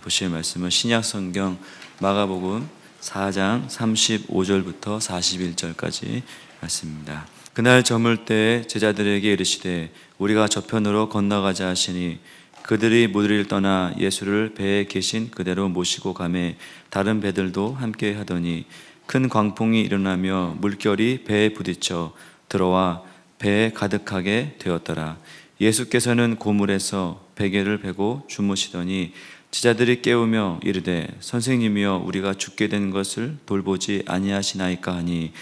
보실 말씀은 신약 성경 마가복음 4장 35절부터 41절까지 말씀입니다. 그날 저물 때 제자들에게 이르시되 우리가 저편으로 건너가자 하시니 그들이 무리를 떠나 예수를 배에 계신 그대로 모시고 가매 다른 배들도 함께 하더니 큰 광풍이 일어나며 물결이 배에 부딪혀 들어와 배에 가득하게 되었더라. 예수께서는 고물에서 베개를 베고 주무시더니 제자들이 깨우며 이르되 선생님이여 우리가 죽게 된 것을 돌보지 아니하시나이까 하니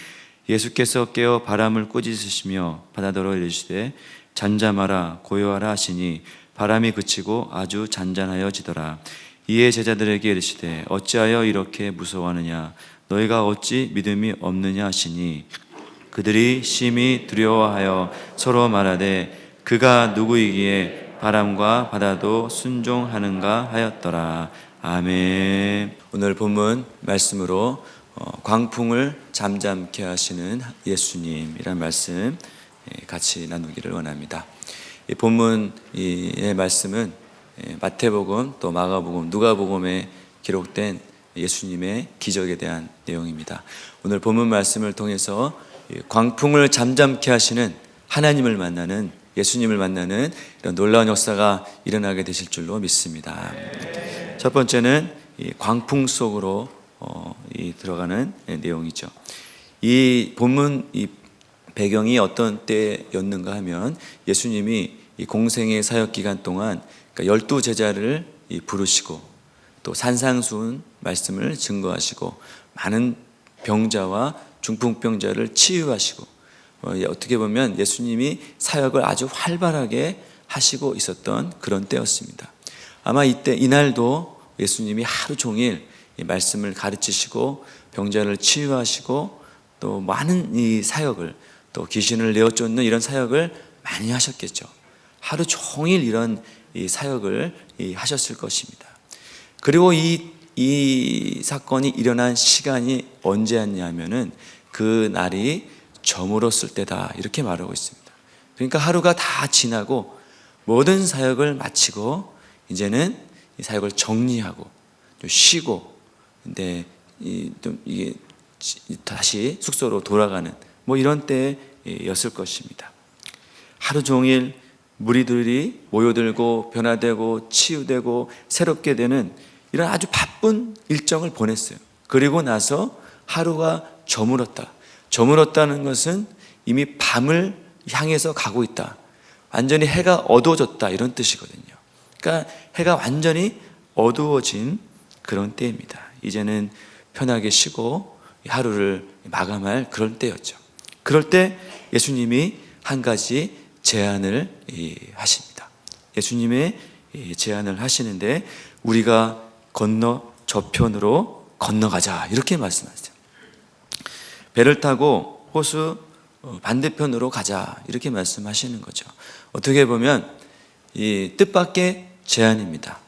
예수께서 깨어 바람을 꾸짖으시며 바다더러 이르시되 잠잠하라 고요하라 하시니 바람이 그치고 아주 잔잔하여지더라. 이에 제자들에게 이르시되 어찌하여 이렇게 무서워하느냐 너희가 어찌 믿음이 없느냐 하시니 그들이 심히 두려워하여 서로 말하되 그가 누구이기에 바람과 바다도 순종하는가 하였더라. 아멘. 오늘 본문 말씀으로 광풍을 잠잠케 하시는 예수님이란 말씀 같이 나누기를 원합니다. 이 본문의 말씀은 마태복음 또 마가복음 누가복음에 기록된 예수님의 기적에 대한 내용입니다. 오늘 본문 말씀을 통해서 광풍을 잠잠케 하시는 하나님을 만나는 예수님을 만나는 이런 놀라운 역사가 일어나게 되실 줄로 믿습니다. 첫 번째는 이 광풍 속으로 들어가는 내용이죠. 이 본문 이 배경이 어떤 때였는가 하면 예수님이 이 공생의 사역 기간 동안 12제자를 부르시고 또 산상수훈 말씀을 증거하시고 많은 병자와 중풍병자를 치유하시고 어떻게 보면 예수님이 사역을 아주 활발하게 하시고 있었던 그런 때였습니다. 아마 이날도 예수님이 하루 종일 이 말씀을 가르치시고 병자를 치유하시고 또 많은 이 사역을 또 귀신을 내어쫓는 이런 사역을 많이 하셨겠죠. 하루 종일 이런 이 사역을 하셨을 것입니다. 그리고 이 사건이 일어난 시간이 언제였냐면은 그 날이 저물었을 때다 이렇게 말하고 있습니다. 그러니까 하루가 다 지나고 모든 사역을 마치고 이제는 이 사역을 정리하고 좀 쉬고 근데 이게 다시 숙소로 돌아가는 뭐 이런 때였을 것입니다. 하루 종일 무리들이 모여들고 변화되고 치유되고 새롭게 되는 이런 아주 바쁜 일정을 보냈어요. 그리고 나서 하루가 저물었다는 것은 이미 밤을 향해서 가고 있다. 완전히 해가 어두워졌다 이런 뜻이거든요. 그러니까 해가 완전히 어두워진 그런 때입니다. 이제는 편하게 쉬고 하루를 마감할 그런 때였죠. 그럴 때 예수님이 한 가지 제안을 하십니다. 예수님의 제안을 하시는데 우리가 저편으로 건너가자 이렇게 말씀하세요. 배를 타고 호수 반대편으로 가자 이렇게 말씀하시는 거죠. 어떻게 보면 이 뜻밖의 제안입니다.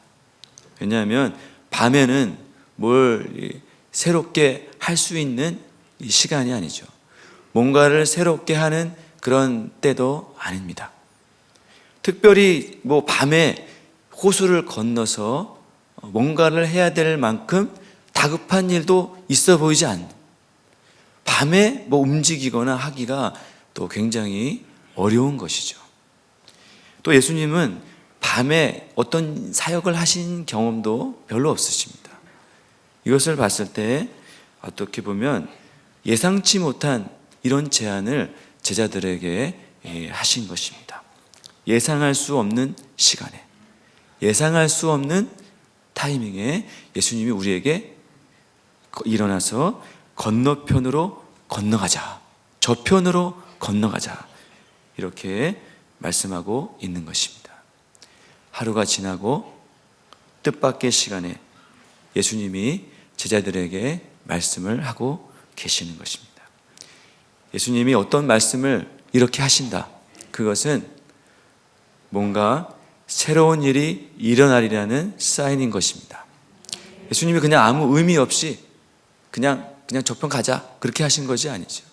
왜냐하면 밤에는 뭘 새롭게 할 수 있는 시간이 아니죠. 뭔가를 새롭게 하는 그런 때도 아닙니다. 특별히 뭐 밤에 호수를 건너서 뭔가를 해야 될 만큼 다급한 일도 있어 보이지 않는 밤에 뭐 움직이거나 하기가 또 굉장히 어려운 것이죠. 또 예수님은 밤에 어떤 사역을 하신 경험도 별로 없으십니다. 이것을 봤을 때 어떻게 보면 예상치 못한 이런 제안을 제자들에게 하신 것입니다. 예상할 수 없는 시간에 예상할 수 없는 타이밍에 예수님이 우리에게 일어나서 건너편으로 건너가자. 저편으로 건너가자. 이렇게 말씀하고 있는 것입니다. 하루가 지나고 뜻밖의 시간에 예수님이 제자들에게 말씀을 하고 계시는 것입니다. 예수님이 어떤 말씀을 이렇게 하신다. 그것은 뭔가 새로운 일이 일어나리라는 사인인 것입니다. 예수님이 그냥 아무 의미 없이 그냥 저편 가자 그렇게 하신 것이 아니죠.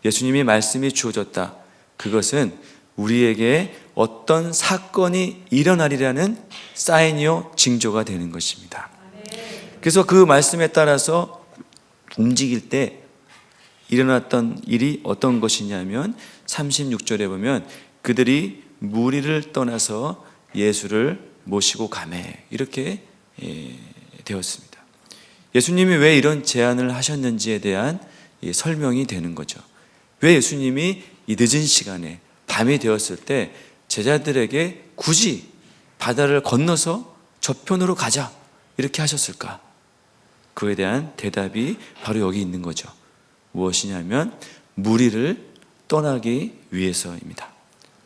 예수님이 말씀이 주어졌다. 그것은 우리에게 어떤 사건이 일어나리라는 사인이요 징조가 되는 것입니다. 그래서 그 말씀에 따라서 움직일 때 일어났던 일이 어떤 것이냐면 36절에 보면 그들이 무리를 떠나서 예수를 모시고 가매 이렇게 되었습니다. 예수님이 왜 이런 제안을 하셨는지에 대한 설명이 되는 거죠. 왜 예수님이 이 늦은 시간에 밤이 되었을 때 제자들에게 굳이 바다를 건너서 저편으로 가자 이렇게 하셨을까? 그에 대한 대답이 바로 여기 있는 거죠. 무엇이냐면 무리를 떠나기 위해서입니다.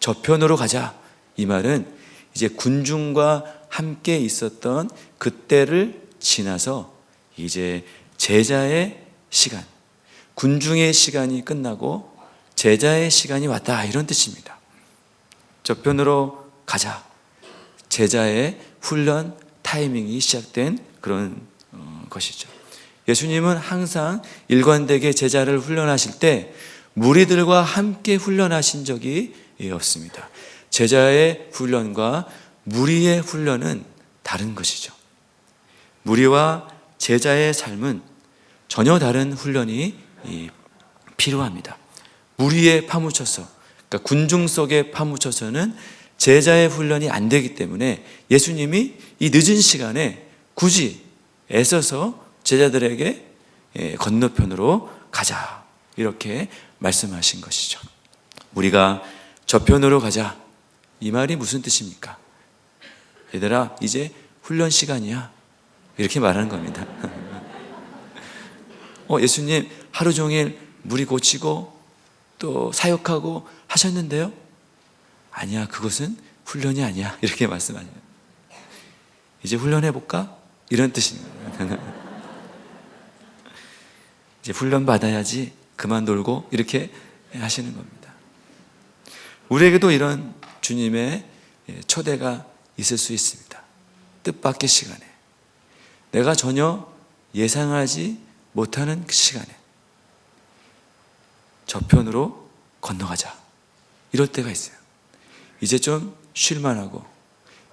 저편으로 가자. 이 말은 이제 군중과 함께 있었던 그때를 지나서 이제 제자의 시간, 군중의 시간이 끝나고 제자의 시간이 왔다 이런 뜻입니다. 저편으로 가자. 제자의 훈련 타이밍이 시작된 그런 것이죠. 예수님은 항상 일관되게 제자를 훈련하실 때 무리들과 함께 훈련하신 적이 없습니다. 제자의 훈련과 무리의 훈련은 다른 것이죠. 무리와 제자의 삶은 전혀 다른 훈련이 필요합니다. 무리에 파묻혀서, 그러니까 군중 속에 파묻혀서는 제자의 훈련이 안 되기 때문에 예수님이 이 늦은 시간에 굳이 애써서 제자들에게 건너편으로 가자 이렇게 말씀하신 것이죠. 우리가 저편으로 가자 이 말이 무슨 뜻입니까? 얘들아 이제 훈련 시간이야 이렇게 말하는 겁니다. 예수님 하루 종일 무리 고치고 또 사역하고 하셨는데요? 아니야, 그것은 훈련이 아니야 이렇게 말씀하세요. 이제 훈련해볼까? 이런 뜻입니다. 이제 훈련 받아야지 그만 놀고 이렇게 하시는 겁니다. 우리에게도 이런 주님의 초대가 있을 수 있습니다. 뜻밖의 시간에 내가 전혀 예상하지 못하는 그 시간에 저편으로 건너가자 이럴 때가 있어요. 이제 좀 쉴만하고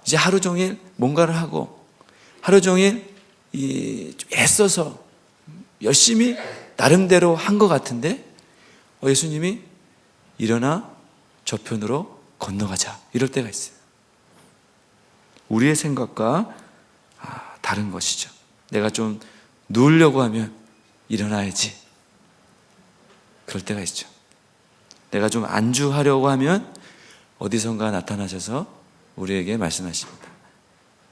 이제 하루 종일 뭔가를 하고 하루 종일 애써서 열심히 나름대로 한 것 같은데 예수님이 일어나 저편으로 건너가자 이럴 때가 있어요. 우리의 생각과 다른 것이죠. 내가 좀 누우려고 하면 일어나야지 그럴 때가 있죠. 내가 좀 안주하려고 하면 어디선가 나타나셔서 우리에게 말씀하십니다.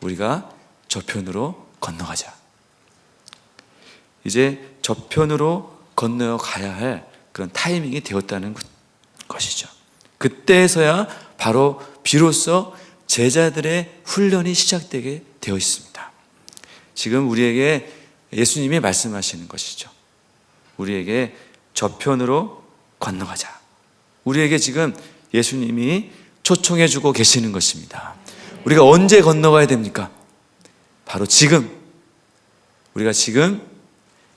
우리가 저편으로 건너가자. 이제 저편으로 건너가야 할 그런 타이밍이 되었다는 것이죠. 그때에서야 바로 비로소 제자들의 훈련이 시작되게 되어 있습니다. 지금 우리에게 예수님이 말씀하시는 것이죠. 우리에게 저편으로 건너가자. 우리에게 지금 예수님이 초청해 주고 계시는 것입니다. 우리가 언제 건너가야 됩니까? 바로 지금. 우리가 지금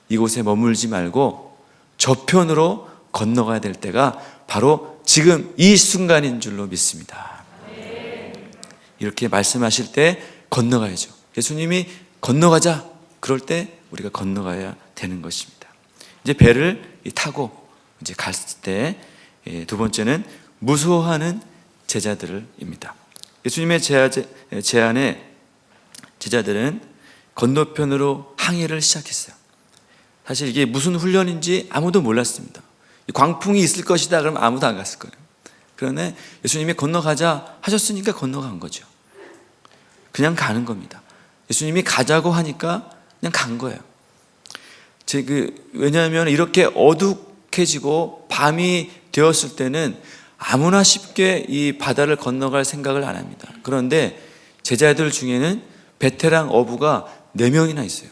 이곳에 머물지 말고 저편으로 건너가야 될 때가 바로 지금 이 순간인 줄로 믿습니다. 이렇게 말씀하실 때 건너가야죠. 예수님이 건너가자 그럴 때 우리가 건너가야 되는 것입니다. 이제 배를 타고 이제 갔을 때 두 번째는 무서워하는 제자들입니다. 예수님의 제안에 제자들은 건너편으로 항해를 시작했어요. 사실 이게 무슨 훈련인지 아무도 몰랐습니다. 광풍이 있을 것이다 그러면 아무도 안 갔을 거예요. 그러나 예수님이 건너가자 하셨으니까 건너간 거죠. 그냥 가는 겁니다. 예수님이 가자고 하니까 그냥 간 거예요. 왜냐하면 이렇게 어둑해지고 밤이 되었을 때는 아무나 쉽게 이 바다를 건너갈 생각을 안 합니다. 그런데 제자들 중에는 베테랑 어부가 4명이나 있어요.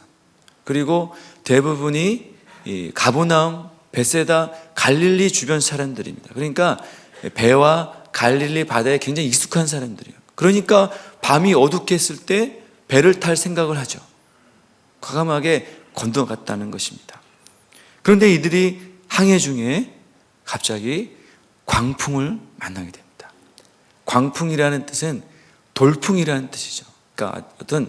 그리고 대부분이 이 가버나움, 베세다, 갈릴리 주변 사람들입니다. 그러니까 배와 갈릴리 바다에 굉장히 익숙한 사람들이에요. 그러니까 밤이 어둑했을 때 배를 탈 생각을 하죠. 과감하게 건너갔다는 것입니다. 그런데 이들이 항해 중에 갑자기 광풍을 만나게 됩니다. 광풍이라는 뜻은 돌풍이라는 뜻이죠. 그러니까 어떤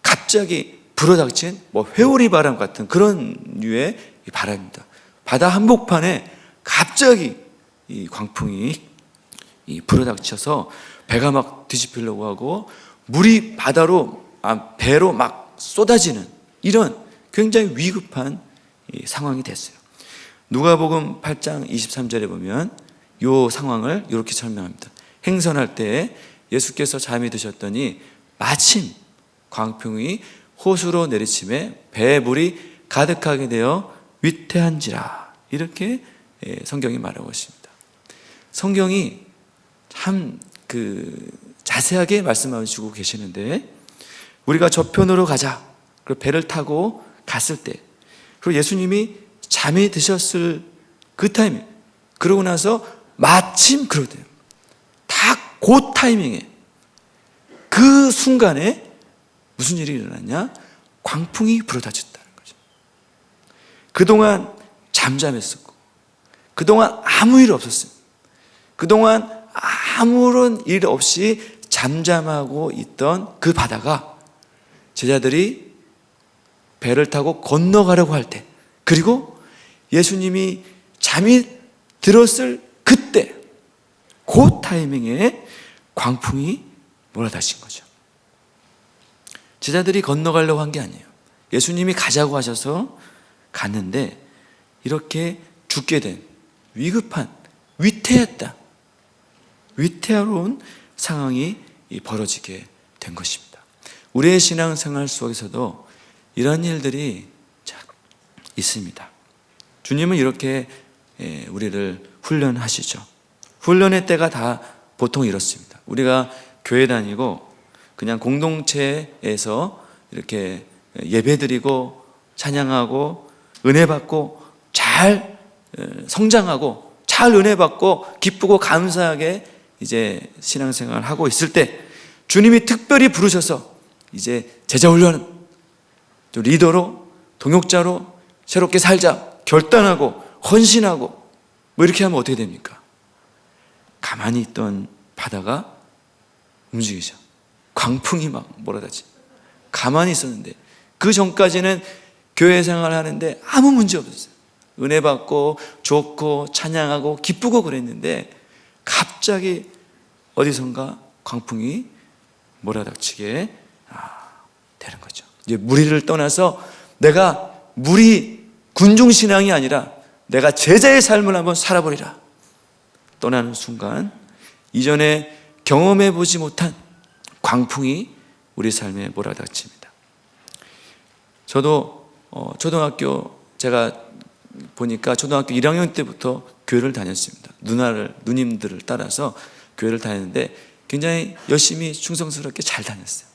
갑자기 불어닥친 회오리 바람 같은 그런 류의 바람입니다. 바다 한복판에 갑자기 이 광풍이 불어닥쳐서 배가 막 뒤집히려고 하고 물이 배로 막 쏟아지는 이런 굉장히 위급한 상황이 됐어요. 누가복음 8장 23절에 보면 이 상황을 이렇게 설명합니다. 행선할 때 예수께서 잠이 드셨더니 마침 광풍이 호수로 내리침에 배에 물이 가득하게 되어 위태한지라. 이렇게 성경이 말하고 있습니다. 성경이 참 자세하게 말씀하시고 계시는데, 우리가 저편으로 가자, 그리고 배를 타고 갔을 때, 그리고 예수님이 잠이 드셨을 그 타이밍, 그러고 나서 마침 그러대요. 다 그 타이밍에, 그 순간에 무슨 일이 일어났냐? 광풍이 불어닥쳤다는 거죠. 그동안 잠잠했었고, 그동안 아무 일 없었어요. 그동안 아무런 일 없이 잠잠하고 있던 그 바다가 제자들이 배를 타고 건너가려고 할 때, 그리고 예수님이 잠이 들었을 그때, 그 타이밍에 광풍이 몰아닥친 거죠. 제자들이 건너가려고 한 게 아니에요. 예수님이 가자고 하셔서 갔는데 이렇게 죽게 된 위급한, 위태로운 상황이 벌어지게 된 것입니다. 우리의 신앙생활 속에서도 이런 일들이 있습니다. 주님은 이렇게 우리를 훈련하시죠. 훈련의 때가 다 보통 이렇습니다. 우리가 교회 다니고 그냥 공동체에서 이렇게 예배드리고 찬양하고 은혜 받고 잘 성장하고 잘 은혜 받고 기쁘고 감사하게 이제 신앙생활을 하고 있을 때, 주님이 특별히 부르셔서 이제 제자 훈련, 리더로, 동역자로 새롭게 살자 결단하고 헌신하고 이렇게 하면 어떻게 됩니까? 가만히 있던 바다가 움직이죠. 광풍이 막 몰아닥치. 가만히 있었는데, 그 전까지는 교회 생활을 하는데 아무 문제 없었어요. 은혜 받고 좋고 찬양하고 기쁘고 그랬는데 갑자기 어디선가 광풍이 몰아닥치게 되는 거죠. 이제 무리를 떠나서 내가 무리 군중신앙이 아니라 내가 제자의 삶을 한번 살아보리라. 떠나는 순간 이전에 경험해 보지 못한 광풍이 우리 삶에 몰아닥칩니다. 저도 초등학교, 제가 보니까 초등학교 1학년 때부터 교회를 다녔습니다. 누님들을 따라서 교회를 다녔는데 굉장히 열심히 충성스럽게 잘 다녔어요.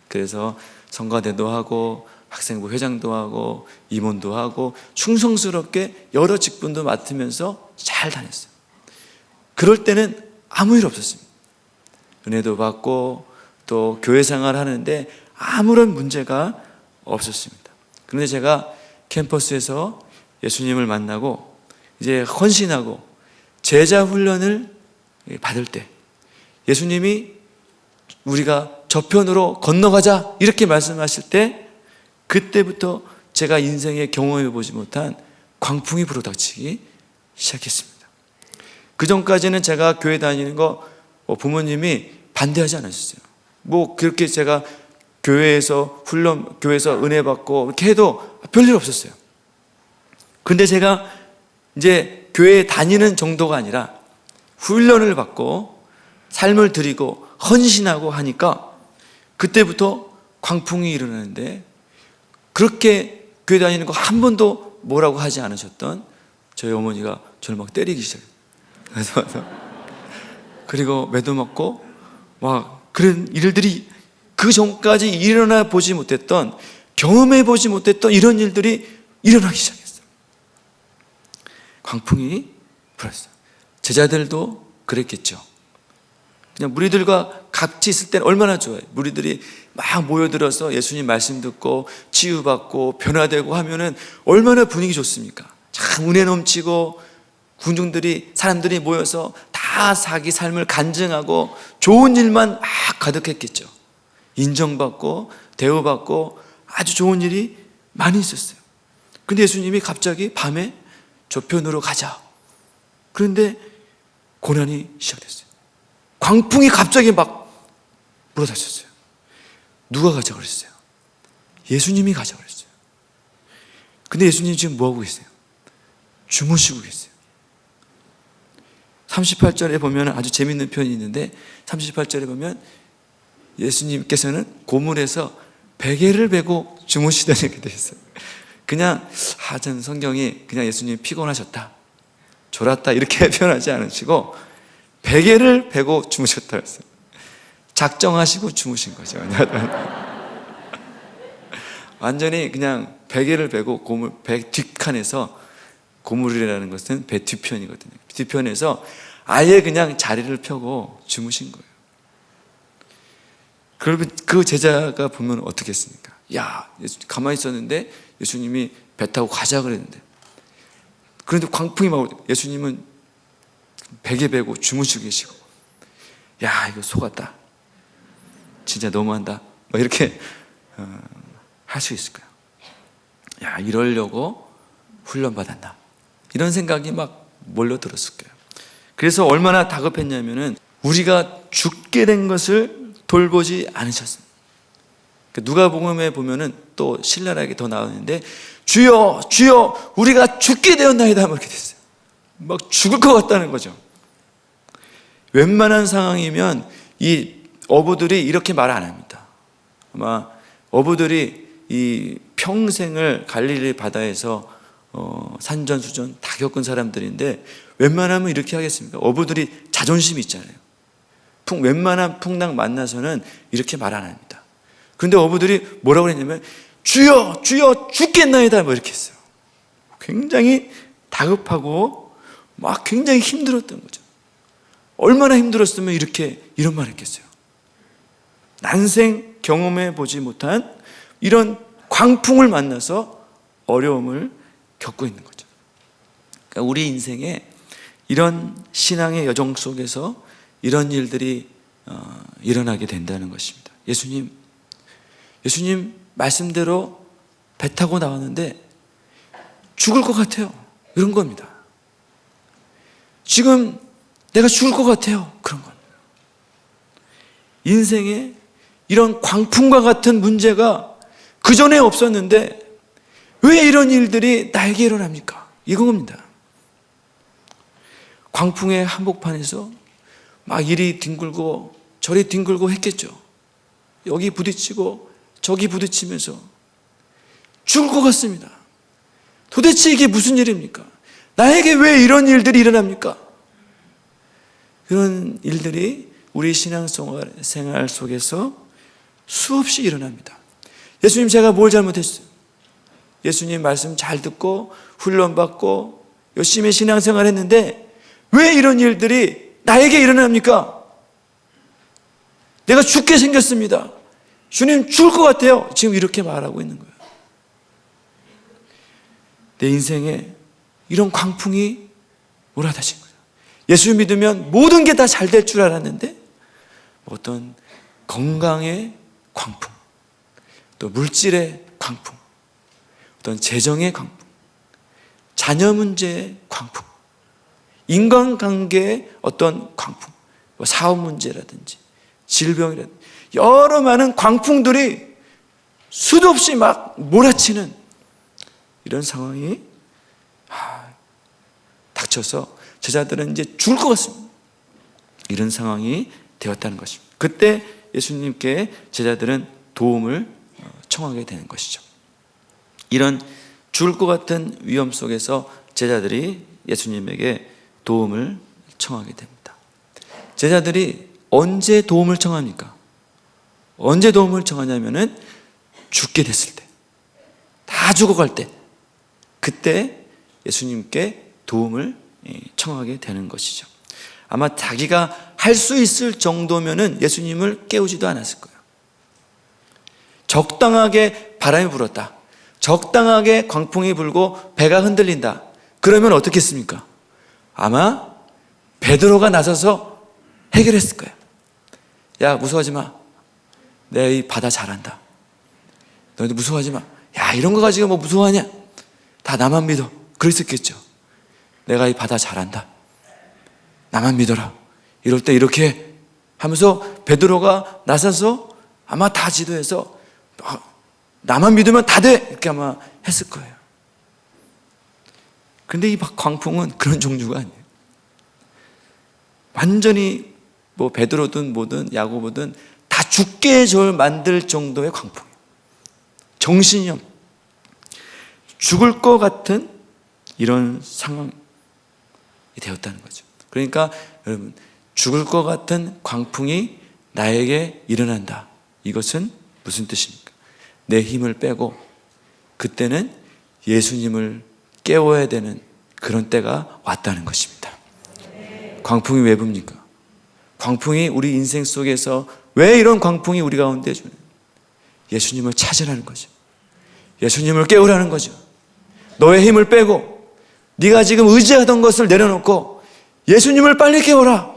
그래서 성가대도 하고 학생부 회장도 하고 임원도 하고 충성스럽게 여러 직분도 맡으면서 잘 다녔어요. 그럴 때는 아무 일 없었습니다. 은혜도 받고 또 교회 생활을 하는데 아무런 문제가 없었습니다. 그런데 제가 캠퍼스에서 예수님을 만나고 이제 헌신하고 제자 훈련을 받을 때, 예수님이 우리가 저편으로 건너가자 이렇게 말씀하실 때, 그때부터 제가 인생에 경험해 보지 못한 광풍이 불어닥치기 시작했습니다. 그 전까지는 제가 교회 다니는 거 부모님이 반대하지 않으셨어요. 그렇게 제가 교회에서 교회에서 은혜 받고 이렇게 해도 별일 없었어요. 근데 제가 이제 교회에 다니는 정도가 아니라 훈련을 받고 삶을 드리고 헌신하고 하니까 그때부터 광풍이 일어나는데, 그렇게 교회 다니는 거 한 번도 뭐라고 하지 않으셨던 저희 어머니가 저를 막 때리기 시작해요. 그래서 그리고 매도 맞고 막 그런 일들이 그 전까지 일어나 보지 못했던, 경험해 보지 못했던 이런 일들이 일어나기 시작했어요. 광풍이 불었어요. 제자들도 그랬겠죠. 그냥 무리들과 같이 있을 때는 얼마나 좋아요. 무리들이 막 모여들어서 예수님 말씀 듣고 치유받고 변화되고 하면은 얼마나 분위기 좋습니까? 참 은혜 넘치고 군중들이, 사람들이 모여서 다 다 자기 삶을 간증하고 좋은 일만 막 가득했겠죠. 인정받고 대우받고 아주 좋은 일이 많이 있었어요. 근데 예수님이 갑자기 밤에 저편으로 가자. 그런데 고난이 시작됐어요. 광풍이 갑자기 막 불어닥쳤어요. 누가 가자고 그랬어요? 예수님이 가자고 그랬어요. 근데 예수님 지금 뭐하고 계세요? 주무시고 계세요. 38절에 보면 아주 재밌는 표현이 있는데 38절에 보면 예수님께서는 고물에서 베개를 베고 주무시다는 얘기가 되어 있어요. 그냥 저는 성경이 그냥 예수님이 피곤하셨다, 졸았다 이렇게 표현하지 않으시고 베개를 베고 주무셨다 했어요. 작정하시고 주무신 거죠. 완전히 그냥 베개를 베고 고물, 배 뒷칸에서, 고물이라는 것은 배 뒤편이거든요. 뒤편에서 아예 그냥 자리를 펴고 주무신 거예요. 그러면 그 제자가 보면 어떻게 했습니까? 야, 가만히 있었는데 예수님이 배 타고 가자 그랬는데, 그런데 광풍이 막 오고 예수님은 베개 베고 주무시고 계시고, 야, 이거 속았다, 진짜 너무한다, 막 이렇게 할 수 있을 거야. 야, 이러려고 훈련받았나, 이런 생각이 막 몰려들었을 거예요. 그래서 얼마나 다급했냐면은 우리가 죽게 된 것을 돌보지 않으셨습니다. 누가복음에 보면은 또 신랄하게 더 나오는데, 주여 주여 우리가 죽게 되었나이다 이렇게 됐어요. 막 죽을 것 같다는 거죠. 웬만한 상황이면 이 어부들이 이렇게 말 안 합니다. 아마 어부들이 이 평생을 갈릴리 바다에서 산전수전 다 겪은 사람들인데 웬만하면 이렇게 하겠습니까? 어부들이 자존심이 있잖아요. 웬만한 풍랑 만나서는 이렇게 말 안 합니다. 그런데 어부들이 뭐라고 했냐면 주여 주여 죽겠나이다 뭐 이렇게 했어요. 굉장히 다급하고 막 굉장히 힘들었던 거죠. 얼마나 힘들었으면 이런 말 했겠어요. 난생 경험해 보지 못한 이런 광풍을 만나서 어려움을 겪고 있는 거죠. 그러니까 우리 인생에 이런 신앙의 여정 속에서 이런 일들이 일어나게 된다는 것입니다. 예수님 말씀대로 배 타고 나왔는데 죽을 것 같아요, 이런 겁니다. 지금 내가 죽을 것 같아요, 그런 겁니다. 인생에 이런 광풍과 같은 문제가 그 전에 없었는데 왜 이런 일들이 나에게 일어납니까? 이겁니다. 광풍의 한복판에서 막 이리 뒹굴고 저리 뒹굴고 했겠죠. 여기 부딪히고 저기 부딪히면서 죽을 것 같습니다. 도대체 이게 무슨 일입니까? 나에게 왜 이런 일들이 일어납니까? 이런 일들이 우리 신앙생활 속에서 수없이 일어납니다. 예수님, 제가 뭘 잘못했어요? 예수님 말씀 잘 듣고 훈련받고 열심히 신앙생활 했는데 왜 이런 일들이 나에게 일어납니까? 내가 죽게 생겼습니다. 주님, 죽을 것 같아요. 지금 이렇게 말하고 있는 거예요. 내 인생에 이런 광풍이 몰아닥친 거죠. 예수 믿으면 모든 게 다 잘 될 줄 알았는데 어떤 건강의 광풍, 또 물질의 광풍, 어떤 재정의 광풍, 자녀 문제의 광풍, 인간관계의 어떤 광풍, 사업 문제라든지 질병이라든지 여러 많은 광풍들이 수도 없이 막 몰아치는 이런 상황이 닥쳐서 제자들은 이제 죽을 것 같습니다. 이런 상황이 되었다는 것입니다. 그때 예수님께 제자들은 도움을 청하게 되는 것이죠. 이런 죽을 것 같은 위험 속에서 제자들이 예수님에게 도움을 청하게 됩니다. 제자들이 언제 도움을 청합니까? 언제 도움을 청하냐면은 죽게 됐을 때, 다 죽어갈 때, 그때 예수님께 도움을 청하게 되는 것이죠. 아마 자기가 할 수 있을 정도면은 예수님을 깨우지도 않았을 거예요. 적당하게 바람이 불었다, 적당하게 광풍이 불고 배가 흔들린다, 그러면 어떻겠습니까? 아마 베드로가 나서서 해결했을 거예요. 야, 무서워하지 마. 내가 이 바다 잘한다. 너희들 무서워하지 마. 야, 이런 거 가지고 뭐 무서워하냐? 다 나만 믿어. 그랬었겠죠. 내가 이 바다 잘한다. 나만 믿어라. 이럴 때 이렇게 하면서 베드로가 나서서 아마 다 지도해서 나만 믿으면 다 돼. 이렇게 아마 했을 거예요. 근데 이 광풍은 그런 종류가 아니에요. 완전히 뭐 베드로든 뭐든 야고보든 다 죽게 만들 정도의 광풍이에요. 정신이 없, 죽을 것 같은 이런 상황이 되었다는 거죠. 그러니까 여러분, 죽을 것 같은 광풍이 나에게 일어난다. 이것은 무슨 뜻입니까? 내 힘을 빼고 그때는 예수님을 깨워야 되는 그런 때가 왔다는 것입니다. 광풍이 왜 붑니까? 광풍이 우리 인생 속에서 왜 이런 광풍이 우리 가운데 주는? 예수님을 찾으라는 거죠. 예수님을 깨우라는 거죠. 너의 힘을 빼고 네가 지금 의지하던 것을 내려놓고 예수님을 빨리 깨워라.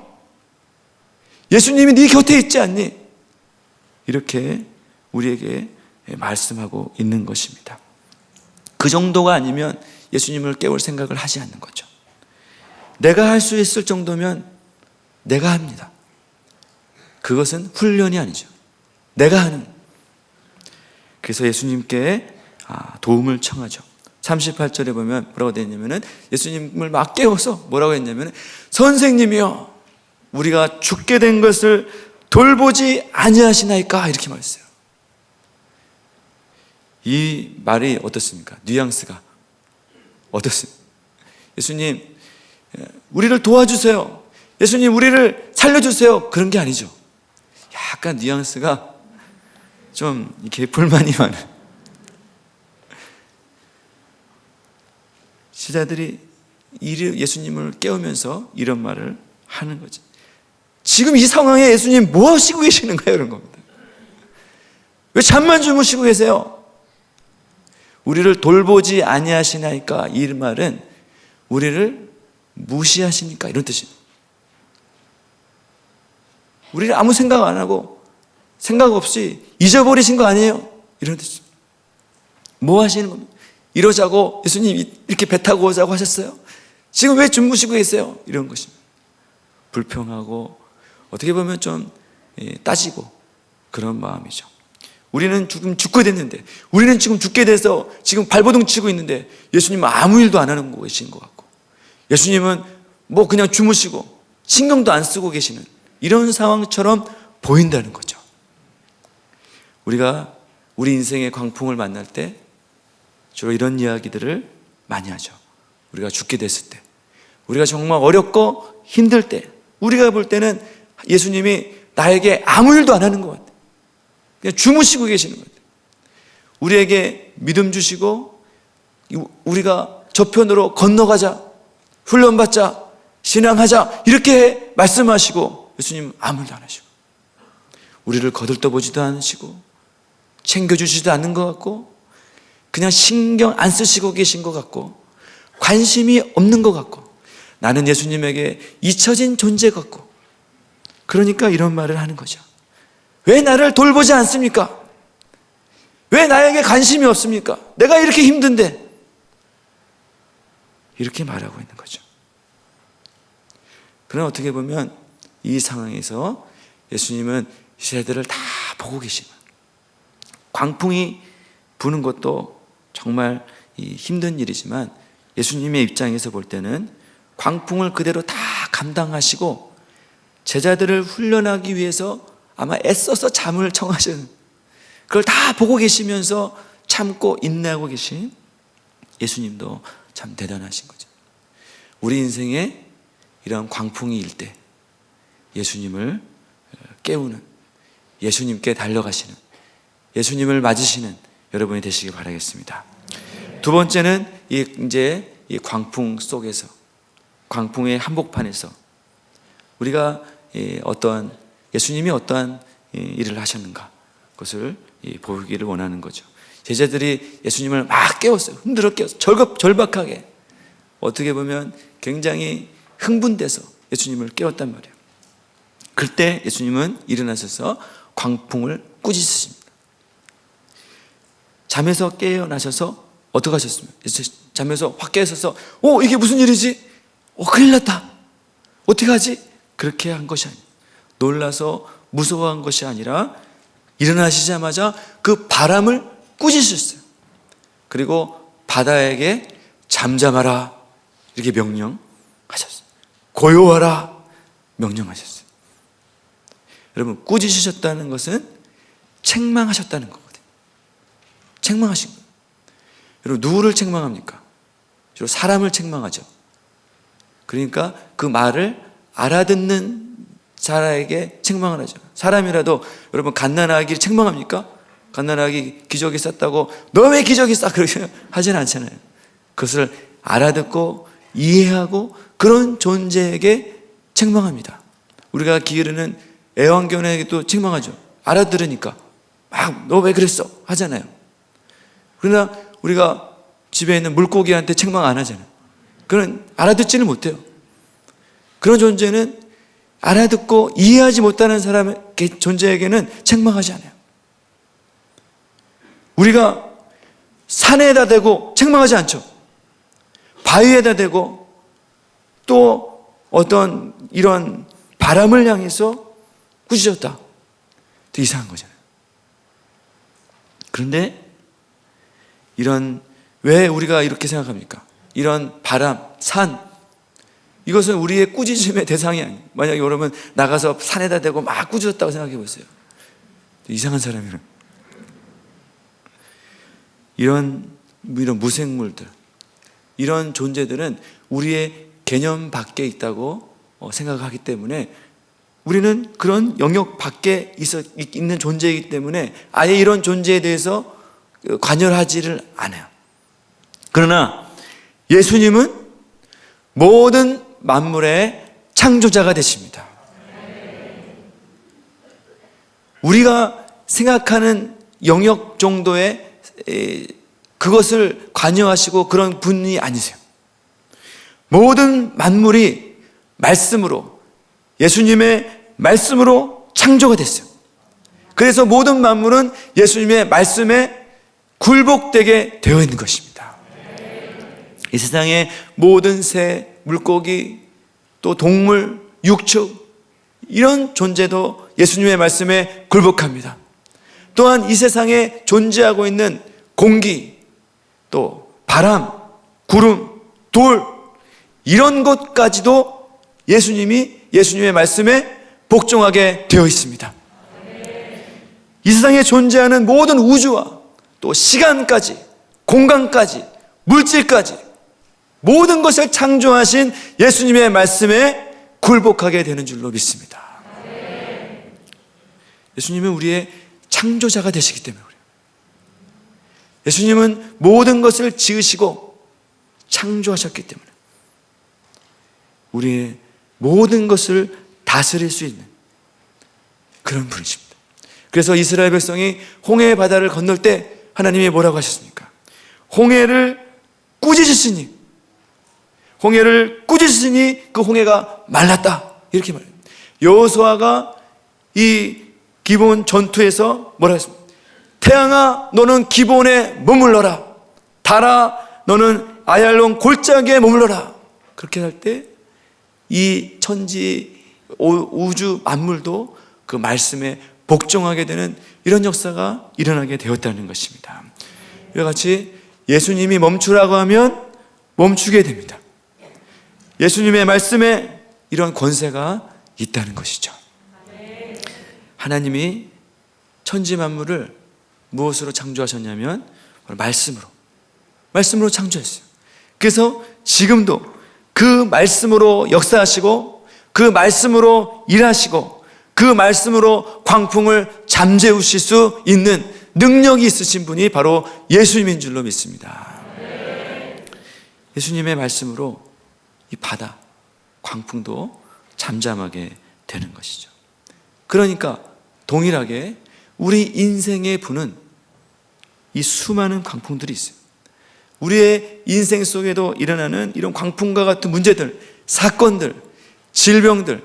예수님이 네 곁에 있지 않니? 이렇게 우리에게 말씀하고 있는 것입니다. 그 정도가 아니면 예수님을 깨울 생각을 하지 않는 거죠. 내가 할 수 있을 정도면 내가 합니다. 그것은 훈련이 아니죠. 내가 하는. 그래서 예수님께 도움을 청하죠. 38절에 보면 뭐라고 되어 있냐면은 예수님을 막 깨워서 뭐라고 했냐면은 선생님이여, 우리가 죽게 된 것을 돌보지 아니하시나이까, 이렇게 말했어요. 이 말이 어떻습니까? 뉘앙스가 어떻습니까? 예수님, 우리를 도와주세요. 예수님, 우리를 살려주세요. 그런 게 아니죠. 약간 뉘앙스가 좀 이렇게 불만이 많은. 제자들이 예수님을 깨우면서 이런 말을 하는 거죠. 지금 이 상황에 예수님 뭐 하시고 계시는 거예요? 이런 겁니다. 왜 잠만 주무시고 계세요? 우리를 돌보지 아니하시나이까, 이 말은 우리를 무시하시니까, 이런 뜻입니다. 우리를 아무 생각 안 하고 생각 없이 잊어버리신 거 아니에요? 이런 뜻입니다. 뭐 하시는 겁니까? 이러자고 예수님 이렇게 배 타고 오자고 하셨어요? 지금 왜 주무시고 계세요? 이런 것입니다. 불평하고 어떻게 보면 좀 따지고 그런 마음이죠. 우리는 지금 죽게 됐는데, 우리는 지금 죽게 돼서 지금 발버둥 치고 있는데 예수님은 아무 일도 안 하는 계신 것 같고, 예수님은 뭐 그냥 주무시고 신경도 안 쓰고 계시는 이런 상황처럼 보인다는 거죠. 우리가 우리 인생의 광풍을 만날 때 주로 이런 이야기들을 많이 하죠. 우리가 죽게 됐을 때, 우리가 정말 어렵고 힘들 때, 우리가 볼 때는 예수님이 나에게 아무 일도 안 하는 것 같아요. 그냥 주무시고 계시는 것 같아요. 우리에게 믿음 주시고 우리가 저편으로 건너가자, 훈련받자, 신앙하자, 이렇게 말씀하시고 예수님 아무 일도 안 하시고, 우리를 거들떠보지도 않으시고 챙겨주지도 않는 것 같고, 그냥 신경 안 쓰시고 계신 것 같고, 관심이 없는 것 같고, 나는 예수님에게 잊혀진 존재 같고, 그러니까 이런 말을 하는 거죠. 왜 나를 돌보지 않습니까? 왜 나에게 관심이 없습니까? 내가 이렇게 힘든데. 이렇게 말하고 있는 거죠. 그러나 어떻게 보면 이 상황에서 예수님은 이스라엘들을 다 보고 계시는, 광풍이 부는 것도 정말 힘든 일이지만 예수님의 입장에서 볼 때는 광풍을 그대로 다 감당하시고 제자들을 훈련하기 위해서 아마 애써서 잠을 청하시는, 그걸 다 보고 계시면서 참고 인내하고 계신 예수님도 참 대단하신 거죠. 우리 인생에 이런 광풍이 일 때 예수님을 깨우는, 예수님께 달려가시는, 예수님을 맞으시는 여러분이 되시길 바라겠습니다. 두 번째는 이제 이 광풍 속에서, 광풍의 한복판에서 우리가 예수님이 어떠한 일을 하셨는가, 그것을 보기를 원하는 거죠. 제자들이 예수님을 막 깨웠어요. 흔들어 깨웠어요. 절박하게. 어떻게 보면 굉장히 흥분돼서 예수님을 깨웠단 말이에요. 그때 예수님은 일어나셔서 광풍을 꾸짖으십니다. 잠에서 깨어나셔서 어떻게 하셨습니까? 잠에서 확 깨어서 이게 무슨 일이지? 큰일 났다. 어떻게 하지? 그렇게 한 것이 아니에요. 놀라서 무서워한 것이 아니라 일어나시자마자 그 바람을 꾸짖으셨어요. 그리고 바다에게 잠잠하라 이렇게 명령하셨어요. 고요하라 명령하셨어요. 여러분, 꾸짖으셨다는 것은 책망하셨다는 거거든요. 책망하신 거예요. 여러분, 누구를 책망합니까? 주로 사람을 책망하죠. 그러니까 그 말을 알아듣는 자에게 책망을 하죠. 사람이라도 여러분 갓난아기를 책망합니까? 갓난아기 기저귀 쌌다고 너 왜 기저귀 싸? 그렇게 하지는 않잖아요. 그것을 알아듣고 이해하고 그런 존재에게 책망합니다. 우리가 기르는 애완견에게도 책망하죠. 알아들으니까 막 너 왜 그랬어? 하잖아요. 그러나 우리가 집에 있는 물고기한테 책망 안 하잖아요. 그는 알아듣지는 못해요. 그런 존재는 알아듣고 이해하지 못하는 사람의 존재에게는 책망하지 않아요. 우리가 산에다 대고 책망하지 않죠. 바위에다 대고 또 어떤 이런 바람을 향해서 꾸짖었다. 되게 이상한 거잖아요. 그런데 왜 우리가 이렇게 생각합니까? 이런 바람, 산, 이것은 우리의 꾸짖음의 대상이 아니에요. 만약에 여러분 나가서 산에다 대고 막 꾸짖었다고 생각해 보세요. 이상한 사람이에요. 이런 무생물들, 이런 존재들은 우리의 개념 밖에 있다고 생각하기 때문에 우리는 그런 영역 밖에 있는 존재이기 때문에 아예 이런 존재에 대해서 관여하지를 않아요. 그러나 예수님은 모든 만물의 창조자가 되십니다. 우리가 생각하는 영역 정도의 그것을 관여하시고 그런 분이 아니세요. 모든 만물이 말씀으로, 예수님의 말씀으로 창조가 됐어요. 그래서 모든 만물은 예수님의 말씀에 굴복되게 되어 있는 것입니다. 이 세상의 모든 새, 물고기, 또 동물, 육축, 이런 존재도 예수님의 말씀에 굴복합니다. 또한 이 세상에 존재하고 있는 공기, 또 바람, 구름, 돌, 이런 것까지도 예수님의 말씀에 복종하게 되어 있습니다. 이 세상에 존재하는 모든 우주와 또 시간까지, 공간까지, 물질까지 모든 것을 창조하신 예수님의 말씀에 굴복하게 되는 줄로 믿습니다. 예수님은 우리의 창조자가 되시기 때문에 그래요. 예수님은 모든 것을 지으시고 창조하셨기 때문에 우리의 모든 것을 다스릴 수 있는 그런 분이십니다. 그래서 이스라엘 백성이 홍해 바다를 건널 때 하나님이 뭐라고 하셨습니까? 홍해를 꾸짖으시니 그 홍해가 말랐다, 이렇게 말해요. 여호수아가 이 기본 전투에서 뭐라 했습니까? 태양아 너는 기본에 머물러라, 달아 너는 아얄론 골짜기에 머물러라. 그렇게 할 때 이 천지 우주 만물도 그 말씀에 복종하게 되는 이런 역사가 일어나게 되었다는 것입니다. 이와 같이 예수님이 멈추라고 하면 멈추게 됩니다. 예수님의 말씀에 이런 권세가 있다는 것이죠. 하나님이 천지 만물을 무엇으로 창조하셨냐면 말씀으로 창조했어요. 그래서 지금도 그 말씀으로 역사하시고 그 말씀으로 일하시고 그 말씀으로 광풍을 잠재우실 수 있는 능력이 있으신 분이 바로 예수님인 줄로 믿습니다. 예수님의 말씀으로 이 바다, 광풍도 잠잠하게 되는 것이죠. 그러니까 동일하게 우리 인생에 부는 이 수많은 광풍들이 있어요. 우리의 인생 속에도 일어나는 이런 광풍과 같은 문제들, 사건들, 질병들,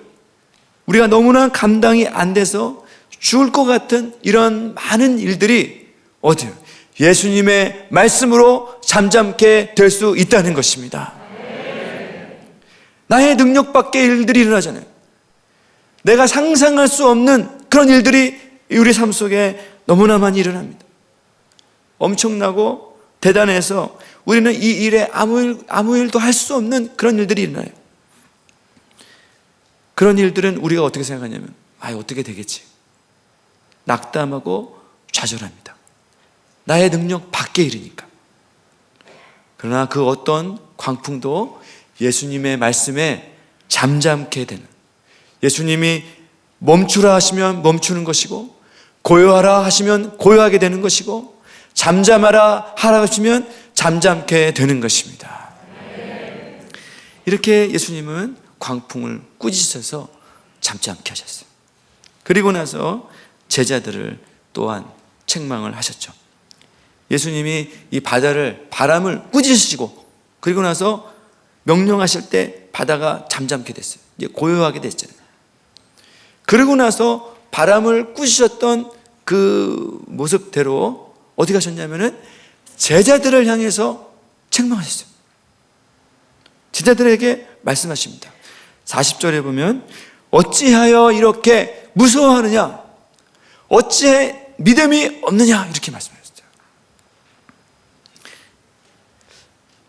우리가 너무나 감당이 안 돼서 죽을 것 같은 이런 많은 일들이 어디요? 예수님의 말씀으로 잠잠케 될 수 있다는 것입니다. 나의 능력 밖의 일들이 일어나잖아요. 내가 상상할 수 없는 그런 일들이 우리 삶 속에 너무나 많이 일어납니다. 엄청나고 대단해서 우리는 이 일에 아무 일도 할 수 없는 그런 일들이 일어나요. 그런 일들은 우리가 어떻게 생각하냐면 어떻게 되겠지, 낙담하고 좌절합니다. 나의 능력 밖의 일이니까. 그러나 그 어떤 광풍도 예수님의 말씀에 잠잠게 되는, 예수님이 멈추라 하시면 멈추는 것이고, 고요하라 하시면 고요하게 되는 것이고, 잠잠하라 하라 하시면 잠잠게 되는 것입니다. 이렇게 예수님은 광풍을 꾸짖으셔서 잠잠케 하셨어요. 그리고 나서 제자들을 또한 책망을 하셨죠. 예수님이 이 바람을 꾸짖으시고 그리고 나서 명령하실 때 바다가 잠잠게 됐어요. 이제 고요하게 됐잖아요. 그러고 나서 바람을 꾸짖으셨던 그 모습대로 어디 가셨냐면은 제자들을 향해서 책망하셨어요. 제자들에게 말씀하십니다. 40절에 보면 어찌하여 이렇게 무서워하느냐, 어찌해 믿음이 없느냐, 이렇게 말씀하셨어요.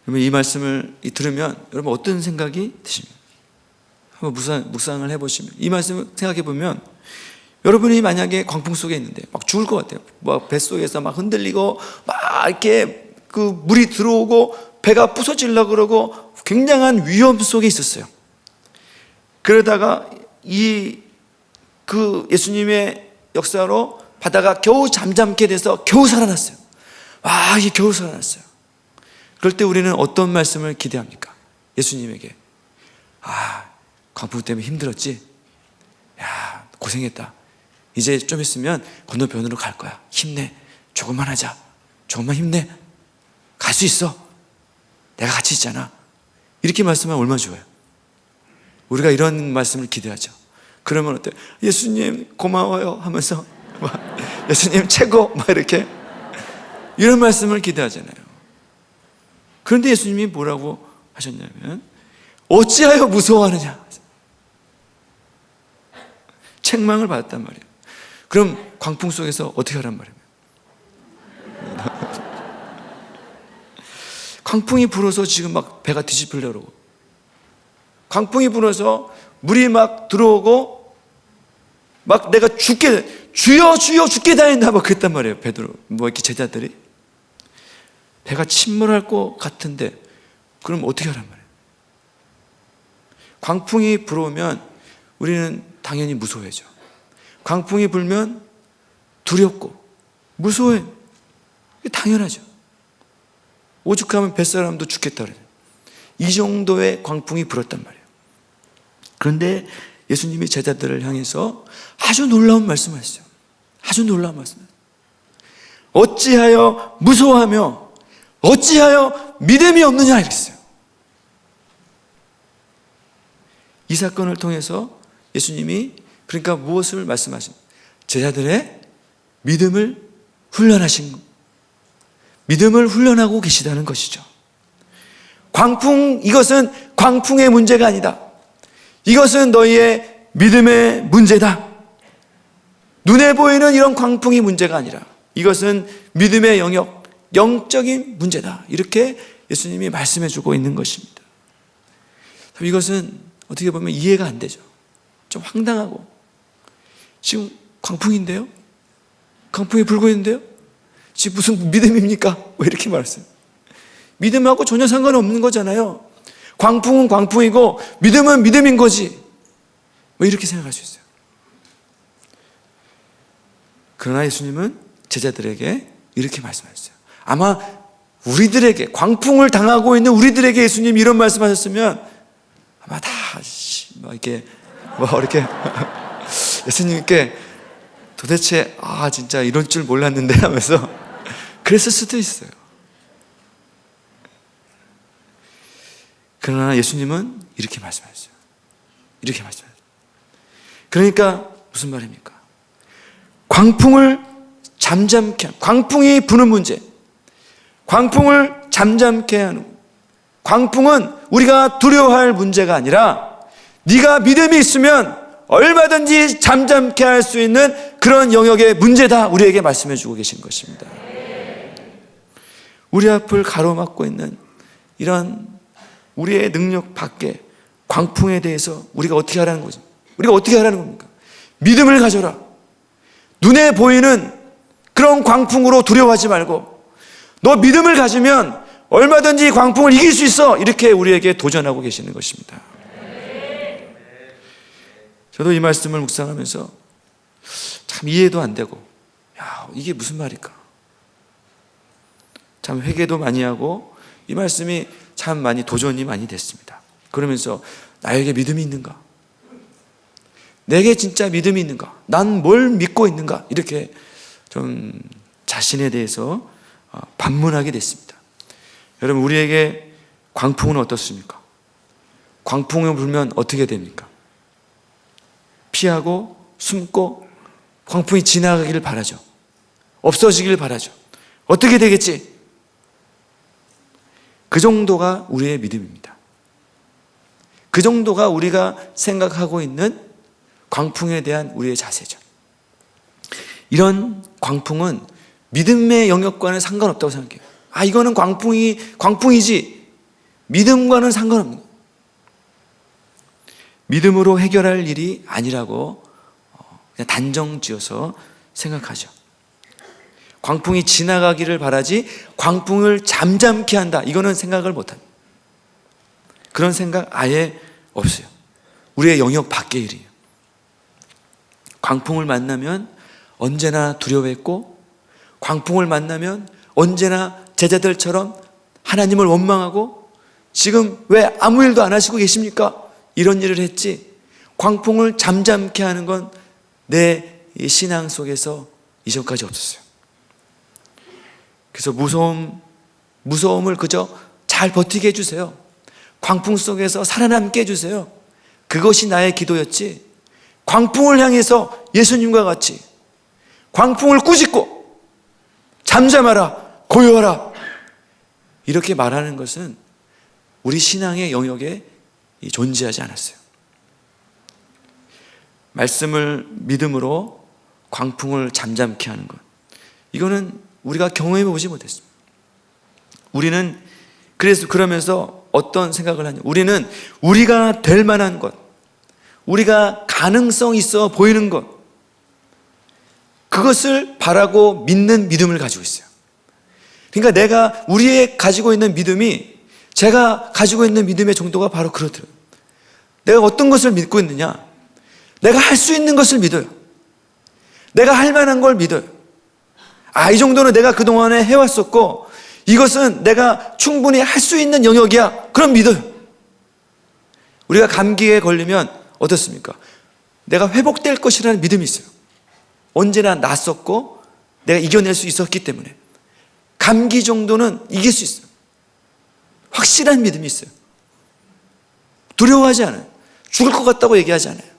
그러면 이 말씀을 들으면 여러분 어떤 생각이 드십니까? 한번 묵상을 해보시면, 이 말씀을 생각해 보면 여러분이 만약에 광풍 속에 있는데 막 죽을 것 같아요. 막 뱃속에서 막 흔들리고 막 이렇게 그 물이 들어오고 배가 부서지려고 그러고 굉장한 위험 속에 있었어요. 그러다가 예수님의 역사로 바다가 겨우 잠잠게 돼서 겨우 살아났어요. 이게 겨우 살아났어요. 그럴 때 우리는 어떤 말씀을 기대합니까? 예수님에게 광풍 때문에 힘들었지? 야, 고생했다. 이제 좀 있으면 건너편으로 갈 거야. 힘내. 조금만 하자. 조금만 힘내. 갈 수 있어. 내가 같이 있잖아. 이렇게 말씀하면 얼마나 좋아요. 우리가 이런 말씀을 기대하죠. 그러면 어때요? 예수님 고마워요 하면서 예수님 최고 막 이렇게 이런 말씀을 기대하잖아요. 그런데 예수님이 뭐라고 하셨냐면 어찌하여 무서워하느냐, 책망을 받았단 말이에요. 그럼 광풍 속에서 어떻게 하란 말이에요? 광풍이 불어서 지금 막 배가 뒤집히려고 그러고, 광풍이 불어서 물이 막 들어오고 막 내가 주여 죽게 다닌다 막 그랬단 말이에요. 베드로 이렇게 제자들이 배가 침몰할 것 같은데 그럼 어떻게 하란 말이에요? 광풍이 불어오면 우리는 당연히 무서워하죠. 광풍이 불면 두렵고 무서워해요. 이게 당연하죠. 오죽하면 뱃사람도 죽겠다 그래요. 이 정도의 광풍이 불었단 말이에요. 그런데 예수님이 제자들을 향해서 아주 놀라운 말씀을 하셨어요. 아주 놀라운 말씀을. 어찌하여 무서워하며 어찌하여 믿음이 없느냐 이랬어요. 이 사건을 통해서 예수님이 그러니까 무엇을 말씀하십니까? 제자들의 믿음을 훈련하고 계시다는 것이죠. 이것은 광풍의 문제가 아니다. 이것은 너희의 믿음의 문제다. 눈에 보이는 이런 광풍이 문제가 아니라 이것은 믿음의 영역, 영적인 문제다. 이렇게 예수님이 말씀해 주고 있는 것입니다. 이것은 어떻게 보면 이해가 안 되죠. 좀 황당하고, 지금 광풍인데요? 광풍이 불고 있는데요? 지금 무슨 믿음입니까? 왜 이렇게 말했어요? 믿음하고 전혀 상관없는 거잖아요. 광풍은 광풍이고 믿음은 믿음인 거지. 왜 이렇게 생각할 수 있어요? 그러나 예수님은 제자들에게 이렇게 말씀하셨어요. 아마 우리들에게, 광풍을 당하고 있는 우리들에게 예수님이 이런 말씀하셨으면 아마 다 이렇게 예수님께 도대체 진짜 이럴 줄 몰랐는데 하면서 그랬을 수도 있어요. 그러나 예수님은 이렇게 말씀하셨어요. 이렇게 말씀합니다. 그러니까 무슨 말입니까? 광풍을 잠잠케 하는, 광풍이 부는 문제, 광풍을 잠잠케 하는, 광풍은 우리가 두려워할 문제가 아니라 네가 믿음이 있으면 얼마든지 잠잠케 할 수 있는 그런 영역의 문제다, 우리에게 말씀해 주고 계신 것입니다. 우리 앞을 가로막고 있는 이런 우리의 능력 밖에 광풍에 대해서 우리가 어떻게 하라는 거죠? 우리가 어떻게 하라는 겁니까? 믿음을 가져라. 눈에 보이는 그런 광풍으로 두려워하지 말고 너 믿음을 가지면 얼마든지 광풍을 이길 수 있어, 이렇게 우리에게 도전하고 계시는 것입니다. 저도 이 말씀을 묵상하면서 참 이해도 안 되고, 야, 이게 무슨 말일까? 참 회개도 많이 하고 이 말씀이 참 많이 도전이 많이 됐습니다. 그러면서 나에게 믿음이 있는가? 내게 진짜 믿음이 있는가? 난 뭘 믿고 있는가? 이렇게 좀 자신에 대해서 반문하게 됐습니다. 여러분, 우리에게 광풍은 어떻습니까? 광풍이 불면 어떻게 됩니까? 피하고 숨고 광풍이 지나가기를 바라죠. 없어지기를 바라죠. 어떻게 되겠지? 그 정도가 우리의 믿음입니다. 그 정도가 우리가 생각하고 있는 광풍에 대한 우리의 자세죠. 이런 광풍은 믿음의 영역과는 상관없다고 생각해요. 아, 이거는 광풍이지 믿음과는 상관없는 거예요. 믿음으로 해결할 일이 아니라고 그냥 단정 지어서 생각하죠. 광풍이 지나가기를 바라지 광풍을 잠잠케 한다, 이거는 생각을 못합니다. 그런 생각 아예 없어요. 우리의 영역 밖의 일이에요. 광풍을 만나면 언제나 두려워했고, 광풍을 만나면 언제나 제자들처럼 하나님을 원망하고 지금 왜 아무 일도 안 하시고 계십니까? 이런 일을 했지, 광풍을 잠잠케 하는 건 내 신앙 속에서 이전까지 없었어요. 그래서 무서움을 그저 잘 버티게 해주세요. 광풍 속에서 살아남게 해주세요. 그것이 나의 기도였지, 광풍을 향해서 예수님과 같이 광풍을 꾸짖고 잠잠하라, 고요하라, 이렇게 말하는 것은 우리 신앙의 영역에 존재하지 않았어요. 말씀을 믿음으로 광풍을 잠잠케 하는 것, 이거는 우리가 경험해 보지 못했습니다. 우리는 그러면서 어떤 생각을 하냐, 우리는 우리가 될 만한 것, 우리가 가능성 있어 보이는 것, 그것을 바라고 믿는 믿음을 가지고 있어요. 그러니까 우리의 가지고 있는 믿음이, 제가 가지고 있는 믿음의 정도가 바로 그렇더라고요. 내가 어떤 것을 믿고 있느냐, 내가 할 수 있는 것을 믿어요. 내가 할 만한 걸 믿어요. 아, 이 정도는 내가 그동안에 해왔었고 이것은 내가 충분히 할 수 있는 영역이야, 그럼 믿어요. 우리가 감기에 걸리면 어떻습니까? 내가 회복될 것이라는 믿음이 있어요. 언제나 낫었고 내가 이겨낼 수 있었기 때문에 감기 정도는 이길 수 있어요. 확실한 믿음이 있어요. 두려워하지 않아요. 죽을 것 같다고 얘기하지 않아요.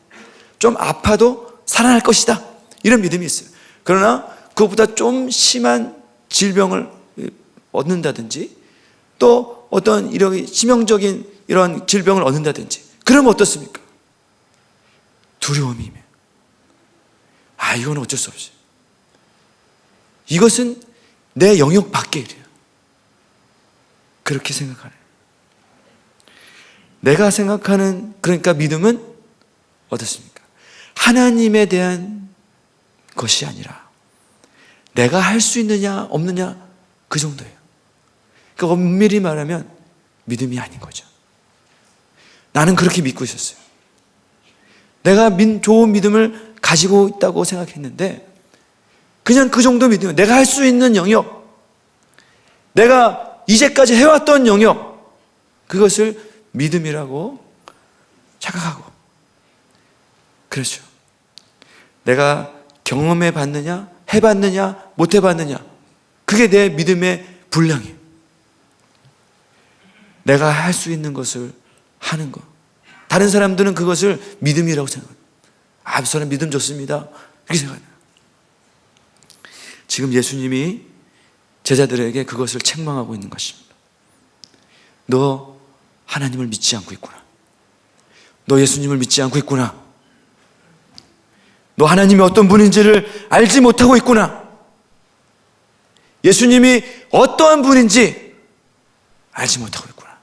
좀 아파도 살아날 것이다, 이런 믿음이 있어요. 그러나 그것보다 좀 심한 질병을 얻는다든지 또 어떤 이런 치명적인 이런 질병을 얻는다든지 그러면 어떻습니까? 두려움이 임해요. 아, 이건 어쩔 수 없어요. 이것은 내 영역 밖의 일이에요. 그렇게 생각하네요. 내가 생각하는, 그러니까 믿음은 어떻습니까? 하나님에 대한 것이 아니라 내가 할 수 있느냐 없느냐, 그 정도예요. 그러니까 엄밀히 말하면 믿음이 아닌 거죠. 나는 그렇게 믿고 있었어요. 내가 좋은 믿음을 가지고 있다고 생각했는데 그냥 그 정도 믿음, 내가 할 수 있는 영역, 내가 이제까지 해왔던 영역, 그것을 믿음이라고 착각하고, 그렇죠. 내가 경험해 봤느냐, 해봤느냐, 못 해봤느냐, 그게 내 믿음의 분량이에요. 내가 할 수 있는 것을 하는 것, 다른 사람들은 그것을 믿음이라고 생각합니다. 아, 그 사람 믿음 좋습니다. 이렇게 생각해요. 지금 예수님이 제자들에게 그것을 책망하고 있는 것입니다. 너 하나님을 믿지 않고 있구나. 너 예수님을 믿지 않고 있구나. 너 하나님이 어떤 분인지를 알지 못하고 있구나. 예수님이 어떠한 분인지 알지 못하고 있구나.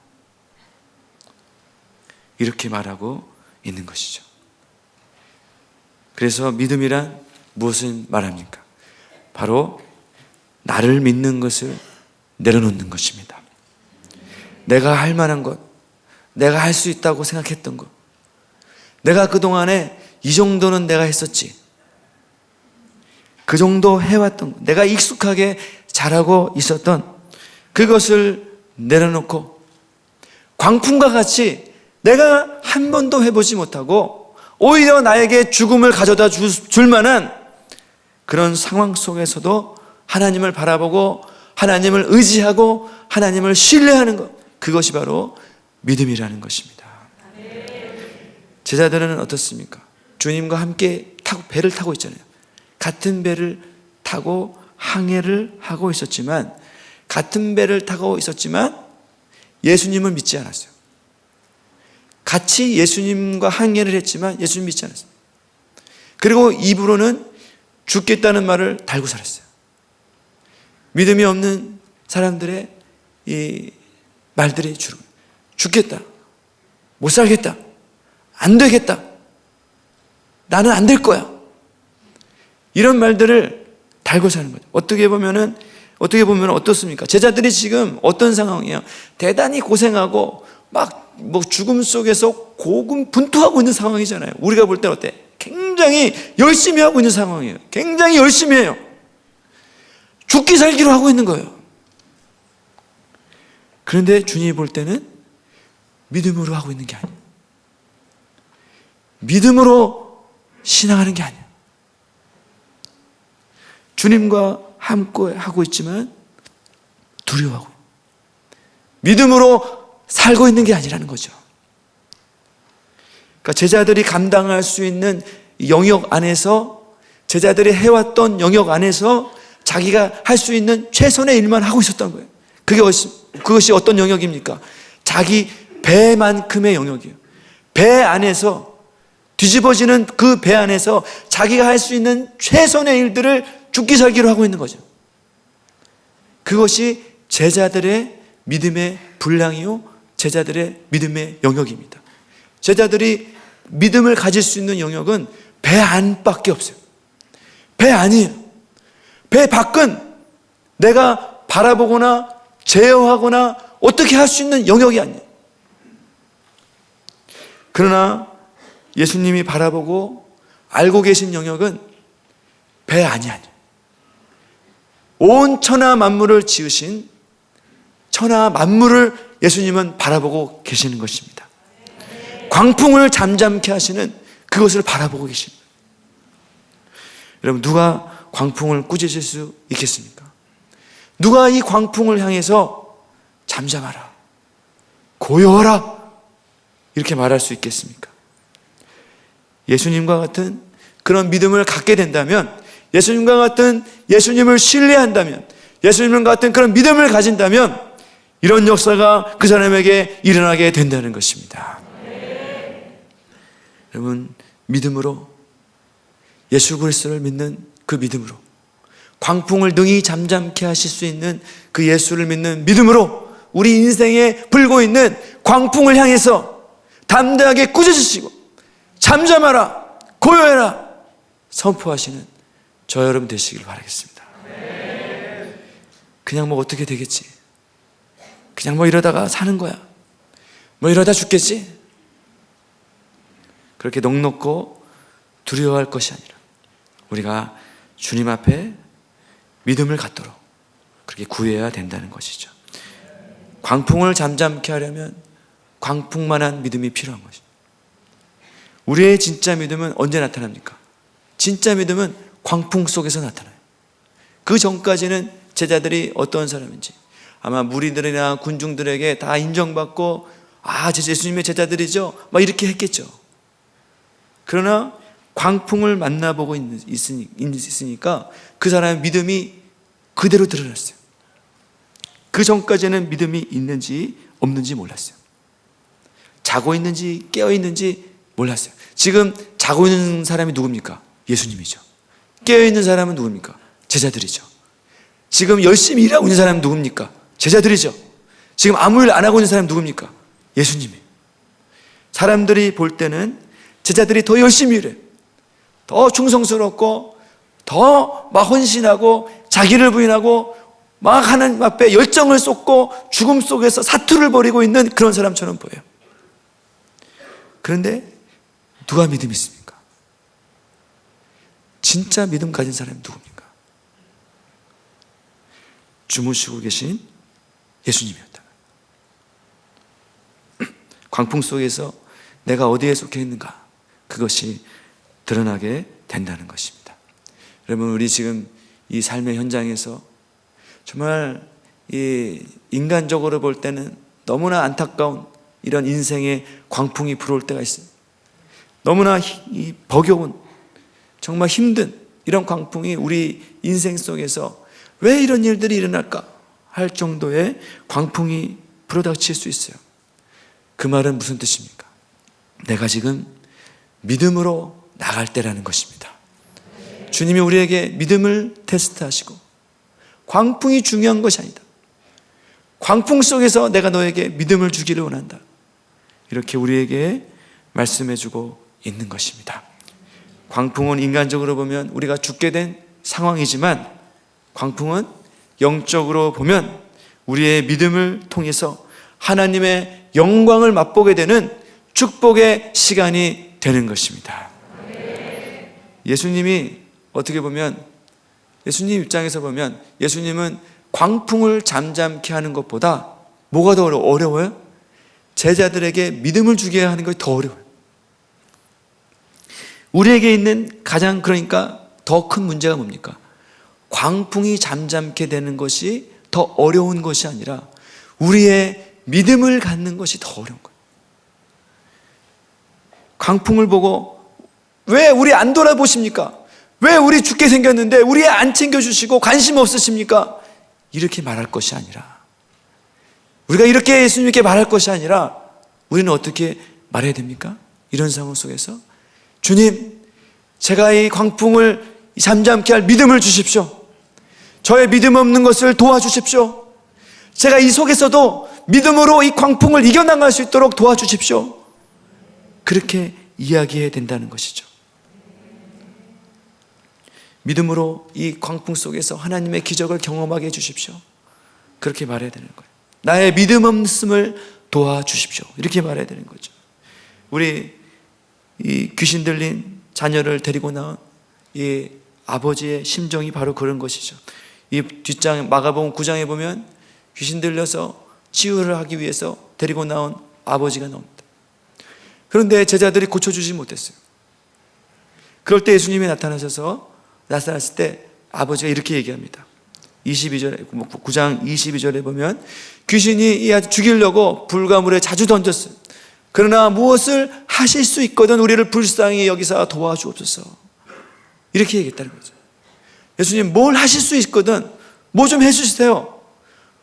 이렇게 말하고 있는 것이죠. 그래서 믿음이란 무엇을 말합니까? 바로 나를 믿는 것을 내려놓는 것입니다. 내가 할 만한 것, 내가 할 수 있다고 생각했던 것, 내가 그동안에 이 정도는 내가 했었지, 그 정도 해왔던 것, 내가 익숙하게 잘하고 있었던 그것을 내려놓고 광풍과 같이 내가 한 번도 해보지 못하고 오히려 나에게 죽음을 가져다 줄 만한 그런 상황 속에서도 하나님을 바라보고 하나님을 의지하고 하나님을 신뢰하는 것, 그것이 바로 믿음이라는 것입니다. 제자들은 어떻습니까? 주님과 함께 배를 타고 있잖아요. 같은 배를 타고 항해를 하고 있었지만, 같은 배를 타고 있었지만 예수님을 믿지 않았어요. 같이 예수님과 항해를 했지만 예수님 믿지 않았어요. 그리고 입으로는 죽겠다는 말을 달고 살았어요. 믿음이 없는 사람들의 이 말들이 주로 죽겠다, 못 살겠다, 안 되겠다, 나는 안 될 거야, 이런 말들을 달고 사는 거죠. 어떻게 보면 어떻습니까? 제자들이 지금 어떤 상황이에요? 대단히 고생하고 막 죽음 속에서 고군분투하고 있는 상황이잖아요. 우리가 볼 때 어때? 굉장히 열심히 하고 있는 상황이에요. 굉장히 열심히 해요. 죽기 살기로 하고 있는 거예요. 그런데 주님이 볼 때는 믿음으로 하고 있는 게 아니에요. 믿음으로 신앙하는 게 아니에요. 주님과 함께 하고 있지만 두려워하고 믿음으로 살고 있는 게 아니라는 거죠. 그러니까 제자들이 감당할 수 있는 영역 안에서, 제자들이 해왔던 영역 안에서 자기가 할 수 있는 최선의 일만 하고 있었던 거예요. 그것이 어떤 영역입니까? 자기 배만큼의 영역이에요. 배 안에서, 뒤집어지는 그 배 안에서 자기가 할 수 있는 최선의 일들을 죽기 살기로 하고 있는 거죠. 그것이 제자들의 믿음의 분량이요, 제자들의 믿음의 영역입니다. 제자들이 믿음을 가질 수 있는 영역은 배 안밖에 없어요. 배 안이에요. 배 밖은 내가 바라보거나 제어하거나 어떻게 할 수 있는 영역이 아니에요. 그러나 예수님이 바라보고 알고 계신 영역은 배 안이 아니에요. 온 천하 만물을 지으신 천하 만물을 예수님은 바라보고 계시는 것입니다. 광풍을 잠잠케 하시는 그것을 바라보고 계십니다. 여러분, 누가 광풍을 꾸짖을 수 있겠습니까? 누가 이 광풍을 향해서 잠잠하라, 고요하라, 이렇게 말할 수 있겠습니까? 예수님과 같은 그런 믿음을 갖게 된다면, 예수님과 같은 예수님을 신뢰한다면, 예수님과 같은 그런 믿음을 가진다면 이런 역사가 그 사람에게 일어나게 된다는 것입니다. 여러분, 믿음으로, 예수 그리스도를 믿는 그 믿음으로, 광풍을 능히 잠잠케 하실 수 있는 그 예수를 믿는 믿음으로 우리 인생에 불고 있는 광풍을 향해서 담대하게 꾸짖으시고 잠잠하라, 고요해라 선포하시는 저 여러분 되시길 바라겠습니다. 그냥 어떻게 되겠지, 그냥 이러다가 사는 거야, 이러다 죽겠지, 그렇게 넋놓고 두려워할 것이 아니라 우리가 주님 앞에 믿음을 갖도록 그렇게 구해야 된다는 것이죠. 광풍을 잠잠케 하려면 광풍만한 믿음이 필요한 것입니다. 우리의 진짜 믿음은 언제 나타납니까? 진짜 믿음은 광풍 속에서 나타나요. 그 전까지는 제자들이 어떤 사람인지 아마 무리들이나 군중들에게 다 인정받고 예수님의 제자들이죠. 막 이렇게 했겠죠. 그러나 광풍을 만나보고 있으니까 그 사람의 믿음이 그대로 드러났어요. 그 전까지는 믿음이 있는지 없는지 몰랐어요. 자고 있는지 깨어 있는지 몰랐어요. 지금 자고 있는 사람이 누굽니까? 예수님이죠. 깨어 있는 사람은 누굽니까? 제자들이죠. 지금 열심히 일하고 있는 사람은 누굽니까? 제자들이죠. 지금 아무 일 안 하고 있는 사람은 누굽니까? 예수님이에요. 사람들이 볼 때는 제자들이 더 열심히 일해요. 더 충성스럽고 더 막 헌신하고 자기를 부인하고 막 하나님 앞에 열정을 쏟고 죽음 속에서 사투를 벌이고 있는 그런 사람처럼 보여요. 그런데 누가 믿음이 있습니까? 진짜 믿음 가진 사람이 누굽니까? 주무시고 계신 예수님이었다. 광풍 속에서 내가 어디에 속해 있는가, 그것이 드러나게 된다는 것입니다. 여러분, 우리 지금 이 삶의 현장에서 정말 이 인간적으로 볼 때는 너무나 안타까운 이런 인생의 광풍이 불어올 때가 있어요. 너무나 이 버거운, 정말 힘든 이런 광풍이 우리 인생 속에서 왜 이런 일들이 일어날까 할 정도의 광풍이 불어닥칠 수 있어요. 그 말은 무슨 뜻입니까? 내가 지금 믿음으로 나갈 때라는 것입니다. 주님이 우리에게 믿음을 테스트하시고, 광풍이 중요한 것이 아니다, 광풍 속에서 내가 너에게 믿음을 주기를 원한다, 이렇게 우리에게 말씀해주고 있는 것입니다. 광풍은 인간적으로 보면 우리가 죽게 된 상황이지만, 광풍은 영적으로 보면 우리의 믿음을 통해서 하나님의 영광을 맛보게 되는 축복의 시간이 되는 것입니다. 예수님이 어떻게 보면, 예수님 입장에서 보면 예수님은 광풍을 잠잠케 하는 것보다 뭐가 더 어려워요? 제자들에게 믿음을 주게 하는 것이 더 어려워요. 우리에게 있는 가장, 그러니까 더 큰 문제가 뭡니까? 광풍이 잠잠케 되는 것이 더 어려운 것이 아니라 우리의 믿음을 갖는 것이 더 어려운 거예요. 광풍을 보고 왜 우리 안 돌아보십니까? 왜 우리 죽게 생겼는데 우리 안 챙겨주시고 관심 없으십니까? 이렇게 말할 것이 아니라, 우리가 이렇게 예수님께 말할 것이 아니라 우리는 어떻게 말해야 됩니까? 이런 상황 속에서 주님, 제가 이 광풍을 잠잠케 할 믿음을 주십시오. 저의 믿음 없는 것을 도와주십시오. 제가 이 속에서도 믿음으로 이 광풍을 이겨나갈 수 있도록 도와주십시오. 그렇게 이야기해야 된다는 것이죠. 믿음으로 이 광풍 속에서 하나님의 기적을 경험하게 해주십시오. 그렇게 말해야 되는 거예요. 나의 믿음 없음을 도와주십시오. 이렇게 말해야 되는 거죠. 우리 이 귀신 들린 자녀를 데리고 나온 이 아버지의 심정이 바로 그런 것이죠. 이 뒷장 마가복음 9장에 보면 귀신 들려서 치유를 하기 위해서 데리고 나온 아버지가 나옵니다. 그런데 제자들이 고쳐주지 못했어요. 그럴 때 예수님이 나타났을 때 아버지가 이렇게 얘기합니다. 22절에, 9장 22절에 보면 귀신이 이 아들 죽이려고 불가물에 자주 던졌어요. 그러나 무엇을 하실 수 있거든 우리를 불쌍히 여기서 도와주옵소서. 이렇게 얘기했다는 거죠. 예수님, 뭘 하실 수 있거든 뭐 좀 해주세요.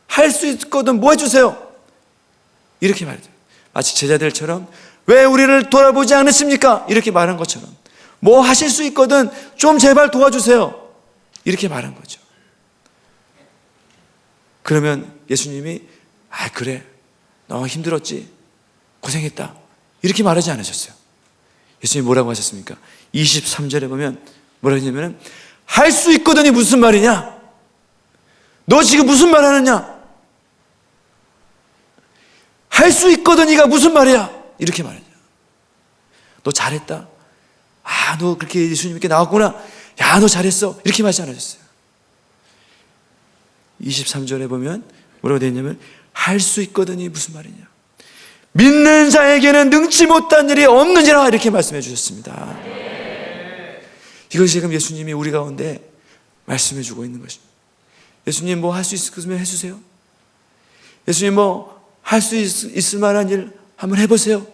할 수 있거든 뭐 해주세요. 이렇게 말해요. 마치 제자들처럼 왜 우리를 돌아보지 않으십니까? 이렇게 말한 것처럼 뭐 하실 수 있거든 좀 제발 도와주세요. 이렇게 말한 거죠. 그러면 예수님이 그래, 너무 힘들었지, 고생했다, 이렇게 말하지 않으셨어요. 예수님이 뭐라고 하셨습니까? 23절에 보면 뭐라 했냐면, 할 수 있거든이 무슨 말이냐? 너 지금 무슨 말 하느냐? 할 수 있거든이가 무슨 말이야? 이렇게 말하냐. 너 잘했다, 너 그렇게 예수님께 나왔구나, 너 잘했어, 이렇게 말하지 않으셨어요. 23절에 보면 뭐라고 되어 있냐면, 할 수 있거든이 무슨 말이냐? 믿는 자에게는 능치 못한 일이 없느니라, 이렇게 말씀해 주셨습니다. 이것이 지금 예수님이 우리 가운데 말씀해 주고 있는 것입니다. 예수님, 뭐 할 수 있으면 해주세요. 예수님, 뭐 할 수 있을 만한 일 한번 해보세요.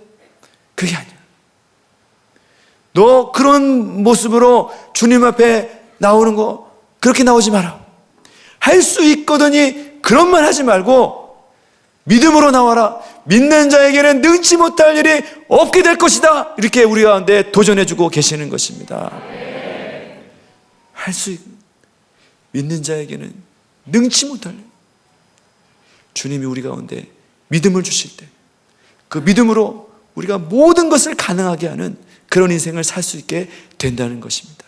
그게 아니야. 너 그런 모습으로 주님 앞에 나오는 거 그렇게 나오지 마라. 할 수 있거든이 그런 말 하지 말고 믿음으로 나와라. 믿는 자에게는 능치 못할 일이 없게 될 것이다. 이렇게 우리 가운데 도전해주고 계시는 것입니다. 할 수 있고 믿는 자에게는 능치 못할 일. 주님이 우리 가운데 믿음을 주실 때 그 믿음으로 우리가 모든 것을 가능하게 하는 그런 인생을 살 수 있게 된다는 것입니다.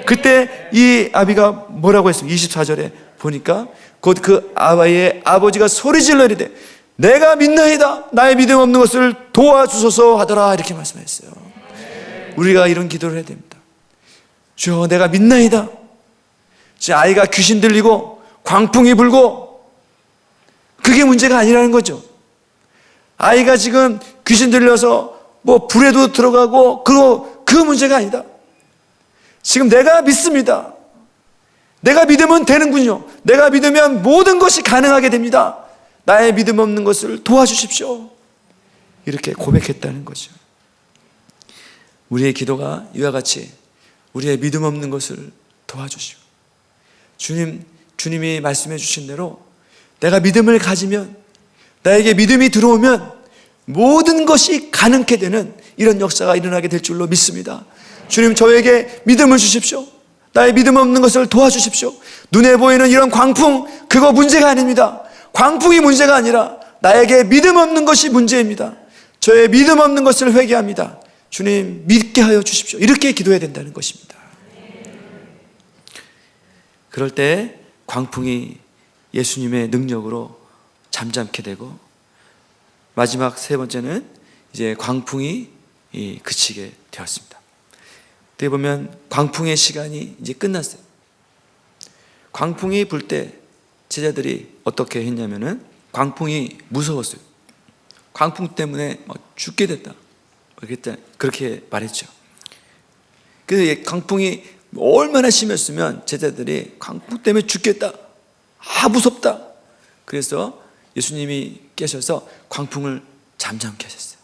그때 이 아비가 뭐라고 했어요? 24절에 보니까 곧 그 아비의 아버지가 소리질러 이르되 내가 믿나이다. 나의 믿음 없는 것을 도와주소서 하더라. 이렇게 말씀했어요. 우리가 이런 기도를 해야 됩니다. 주여, 내가 믿나이다. 지금 아이가 귀신 들리고 광풍이 불고 그게 문제가 아니라는 거죠. 아이가 지금 귀신 들려서 뭐 불에도 들어가고 그 문제가 아니다. 지금 내가 믿습니다. 내가 믿으면 되는군요. 내가 믿으면 모든 것이 가능하게 됩니다. 나의 믿음 없는 것을 도와주십시오. 이렇게 고백했다는 거죠. 우리의 기도가 이와 같이 우리의 믿음 없는 것을 도와주시고 주님이 말씀해 주신 대로 내가 믿음을 가지면 나에게 믿음이 들어오면 모든 것이 가능케 되는 이런 역사가 일어나게 될 줄로 믿습니다. 주님, 저에게 믿음을 주십시오. 나의 믿음 없는 것을 도와주십시오. 눈에 보이는 이런 광풍, 그거 문제가 아닙니다. 광풍이 문제가 아니라 나에게 믿음 없는 것이 문제입니다. 저의 믿음 없는 것을 회개합니다. 주님, 믿게 하여 주십시오. 이렇게 기도해야 된다는 것입니다. 그럴 때 광풍이 예수님의 능력으로 잠잠케 되고, 마지막 세 번째는 이제 광풍이 그치게 되었습니다. 어떻게 보면 광풍의 시간이 이제 끝났어요. 광풍이 불 때 제자들이 어떻게 했냐면은 광풍이 무서웠어요. 광풍 때문에 막 죽게 됐다. 그렇게 말했죠. 그래서 광풍이 얼마나 심했으면 제자들이 광풍 때문에 죽겠다. 무섭다. 그래서 예수님이 깨셔서 광풍을 잠잠케 하셨어요.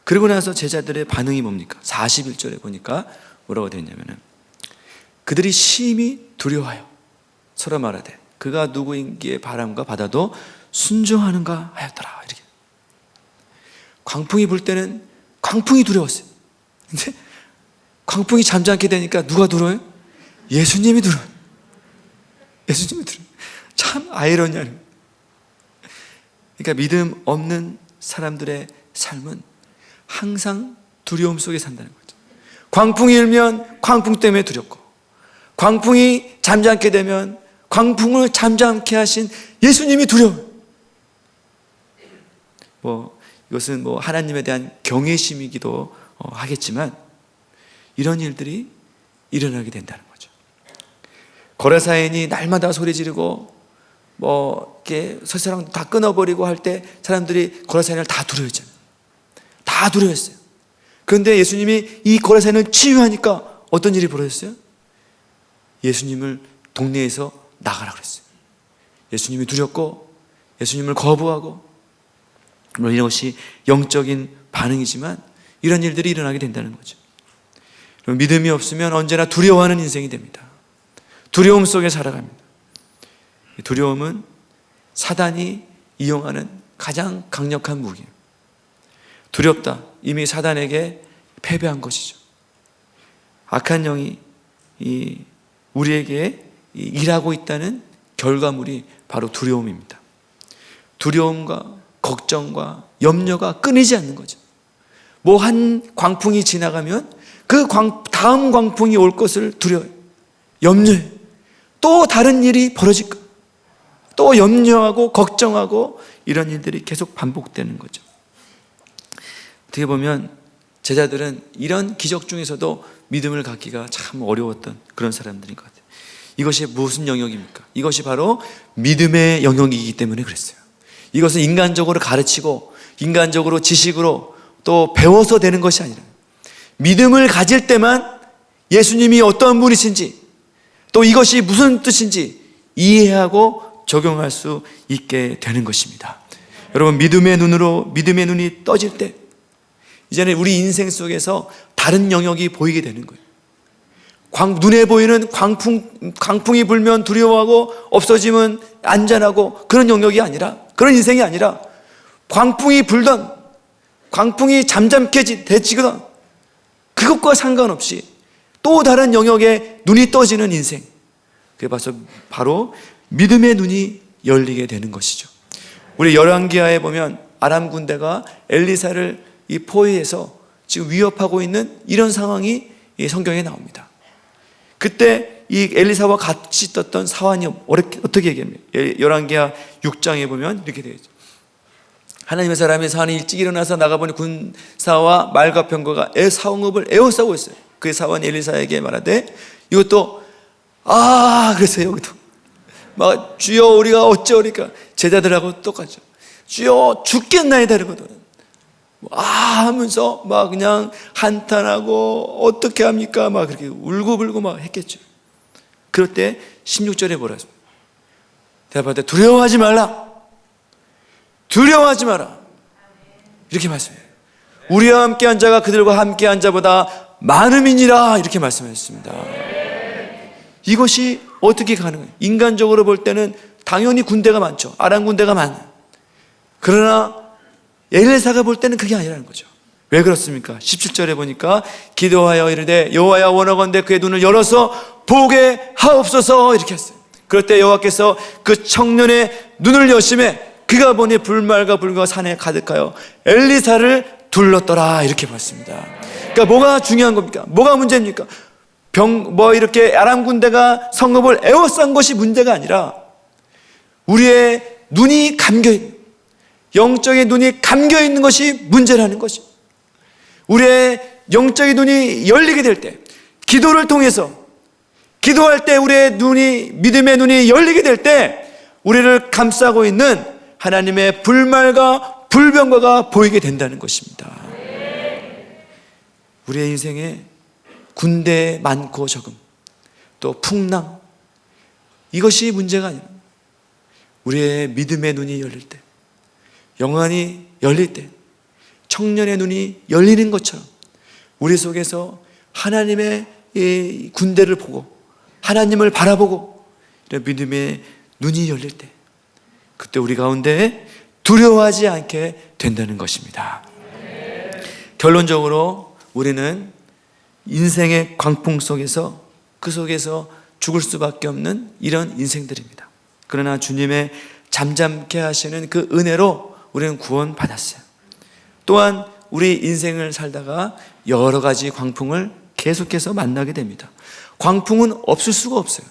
그리고 나서 제자들의 반응이 뭡니까? 41절에 보니까 뭐라고 되어 있냐면은 그들이 심히 두려워하여 서로 말하되 그가 누구인기에 바람과 바다도 순종하는가 하였더라. 이렇게. 광풍이 불 때는 광풍이 두려웠어요. 근데 광풍이 잠잠게 되니까 누가 두려워요? 예수님이 두려워요. 예수님이 두려워요. 참 아이러니하네요. 그러니까 믿음 없는 사람들의 삶은 항상 두려움 속에 산다는 거죠. 광풍이 일면 광풍 때문에 두렵고, 광풍이 잠잠게 되면 광풍을 잠잠케 하신 예수님이 두려워요. 이것은 하나님에 대한 경외심이기도 하겠지만 이런 일들이 일어나게 된다는 거죠. 거라사인이 날마다 소리 지르고 이렇게 설사랑 다 끊어버리고 할 때 사람들이 거라사인을 다 두려워했잖아요. 다 두려워했어요. 그런데 예수님이 이 거라사인을 치유하니까 어떤 일이 벌어졌어요? 예수님을 동네에서 나가라 그랬어요. 예수님이 두렵고 예수님을 거부하고, 물론 이것이 영적인 반응이지만 이런 일들이 일어나게 된다는 거죠. 믿음이 없으면 언제나 두려워하는 인생이 됩니다. 두려움 속에 살아갑니다. 두려움은 사단이 이용하는 가장 강력한 무기예요. 두렵다. 이미 사단에게 패배한 것이죠. 악한 영이 우리에게 일하고 있다는 결과물이 바로 두려움입니다. 두려움과 걱정과 염려가 끊이지 않는 거죠. 한 광풍이 지나가면 그 다음 광풍이 올 것을 두려워요. 염려해요. 또 다른 일이 벌어질까? 또 염려하고 걱정하고 이런 일들이 계속 반복되는 거죠. 어떻게 보면 제자들은 이런 기적 중에서도 믿음을 갖기가 참 어려웠던 그런 사람들인 것 같아요. 이것이 무슨 영역입니까? 이것이 바로 믿음의 영역이기 때문에 그랬어요. 이것은 인간적으로 가르치고 인간적으로 지식으로 또 배워서 되는 것이 아니라 믿음을 가질 때만 예수님이 어떤 분이신지 또 이것이 무슨 뜻인지 이해하고 적용할 수 있게 되는 것입니다. 여러분, 믿음의 눈이 떠질 때 이제는 우리 인생 속에서 다른 영역이 보이게 되는 거예요. 눈에 보이는 광풍이 불면 두려워하고 없어지면 안전하고 그런 영역이 아니라, 그런 인생이 아니라, 광풍이 불던, 광풍이 잠잠케 되치거든 그것과 상관없이 또 다른 영역에 눈이 떠지는 인생, 그게 바로 믿음의 눈이 열리게 되는 것이죠. 우리 열왕기하에 보면 아람 군대가 엘리사를 이 포위해서 지금 위협하고 있는 이런 상황이 이 성경에 나옵니다. 그때 이 엘리사와 같이 있었던 사환이 어떻게 얘기합니까? 열왕기하 6장에 보면 이렇게 되어 있죠. 하나님의 사람이 사환이 일찍 일어나서 나가보니 군사와 말과 병거가 상업을 에워싸고 있어요. 그 사환이 엘리사에게 말하되, 이것도 그랬어요. 여기도 막 주여 우리가 어찌하리까. 제자들하고 똑같죠. 주여 죽겠나이다 이러거든. 하면서 막 그냥 한탄하고 어떻게 합니까? 막 그렇게 울고불고 막 했겠죠. 그럴 때 16절에 뭐라 했습니까? 대답할 때 두려워하지 말라. 두려워하지 마라. 이렇게 말씀해요. 우리와 함께한 자가 그들과 함께한 자보다 많음이니라. 이렇게 말씀하셨습니다. 이것이 어떻게 가능해요? 인간적으로 볼 때는 당연히 군대가 많죠. 아람 군대가 많아요. 그러나 엘리사가 볼 때는 그게 아니라는 거죠. 왜 그렇습니까? 17절에 보니까 기도하여 이르되 여호와여 원하건대 그의 눈을 열어서 보게 하옵소서. 이렇게 했어요. 그럴 때 여호와께서 그 청년의 눈을 여심해 그가 보니 불말과 불과 산에 가득하여 엘리사를 둘렀더라. 이렇게 봤습니다. 그러니까 뭐가 중요한 겁니까? 뭐가 문제입니까? 이렇게 아람 군대가 성읍을 에워싼 것이 문제가 아니라 우리의 눈이 감겨있는, 영적인 눈이 감겨있는 것이 문제라는 것이, 우리의 영적인 눈이 열리게 될 때, 기도를 통해서 기도할 때 우리의 믿음의 눈이 열리게 될 때 우리를 감싸고 있는 하나님의 불말과 불병거가 보이게 된다는 것입니다. 우리의 인생에 군대 많고 적음, 또 풍랑, 이것이 문제가 아니라 우리의 믿음의 눈이 열릴 때, 영안이 열릴 때, 청년의 눈이 열리는 것처럼 우리 속에서 하나님의 이 군대를 보고 하나님을 바라보고 이런 믿음의 눈이 열릴 때, 그때 우리 가운데 두려워하지 않게 된다는 것입니다. 결론적으로 우리는 인생의 광풍 속에서, 그 속에서 죽을 수밖에 없는 이런 인생들입니다. 그러나 주님의 잠잠케 하시는 그 은혜로 우리는 구원받았어요. 또한 우리 인생을 살다가 여러 가지 광풍을 계속해서 만나게 됩니다. 광풍은 없을 수가 없어요.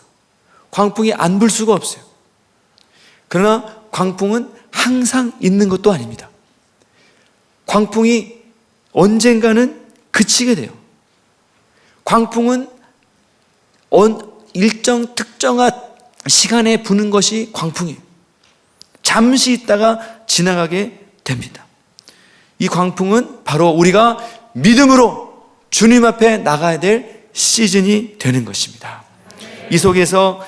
광풍이 안 불 수가 없어요. 그러나 광풍은 항상 있는 것도 아닙니다. 광풍이 언젠가는 그치게 돼요. 광풍은 일정 특정한 시간에 부는 것이 광풍이에요. 잠시 있다가 지나가게 됩니다. 이 광풍은 바로 우리가 믿음으로 주님 앞에 나가야 될 시즌이 되는 것입니다. 이 속에서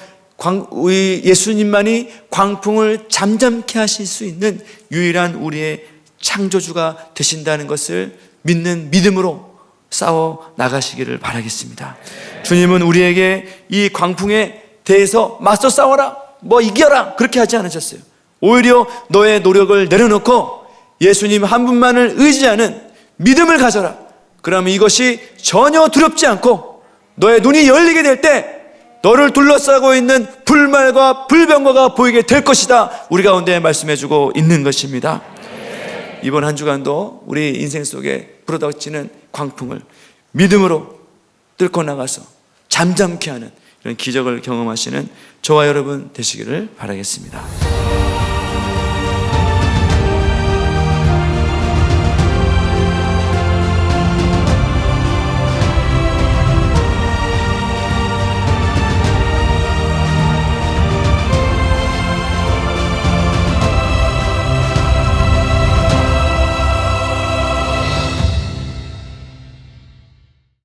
예수님만이 광풍을 잠잠케 하실 수 있는 유일한 우리의 창조주가 되신다는 것을 믿는 믿음으로 싸워 나가시기를 바라겠습니다. 주님은 우리에게 이 광풍에 대해서 맞서 싸워라, 이겨라, 그렇게 하지 않으셨어요. 오히려 너의 노력을 내려놓고 예수님 한 분만을 의지하는 믿음을 가져라. 그러면 이것이 전혀 두렵지 않고 너의 눈이 열리게 될 때 너를 둘러싸고 있는 불말과 불병거가 보이게 될 것이다. 우리 가운데 말씀해주고 있는 것입니다. 이번 한 주간도 우리 인생 속에 불어닥치는 광풍을 믿음으로 뚫고 나가서 잠잠케 하는 이런 기적을 경험하시는 저와 여러분 되시기를 바라겠습니다.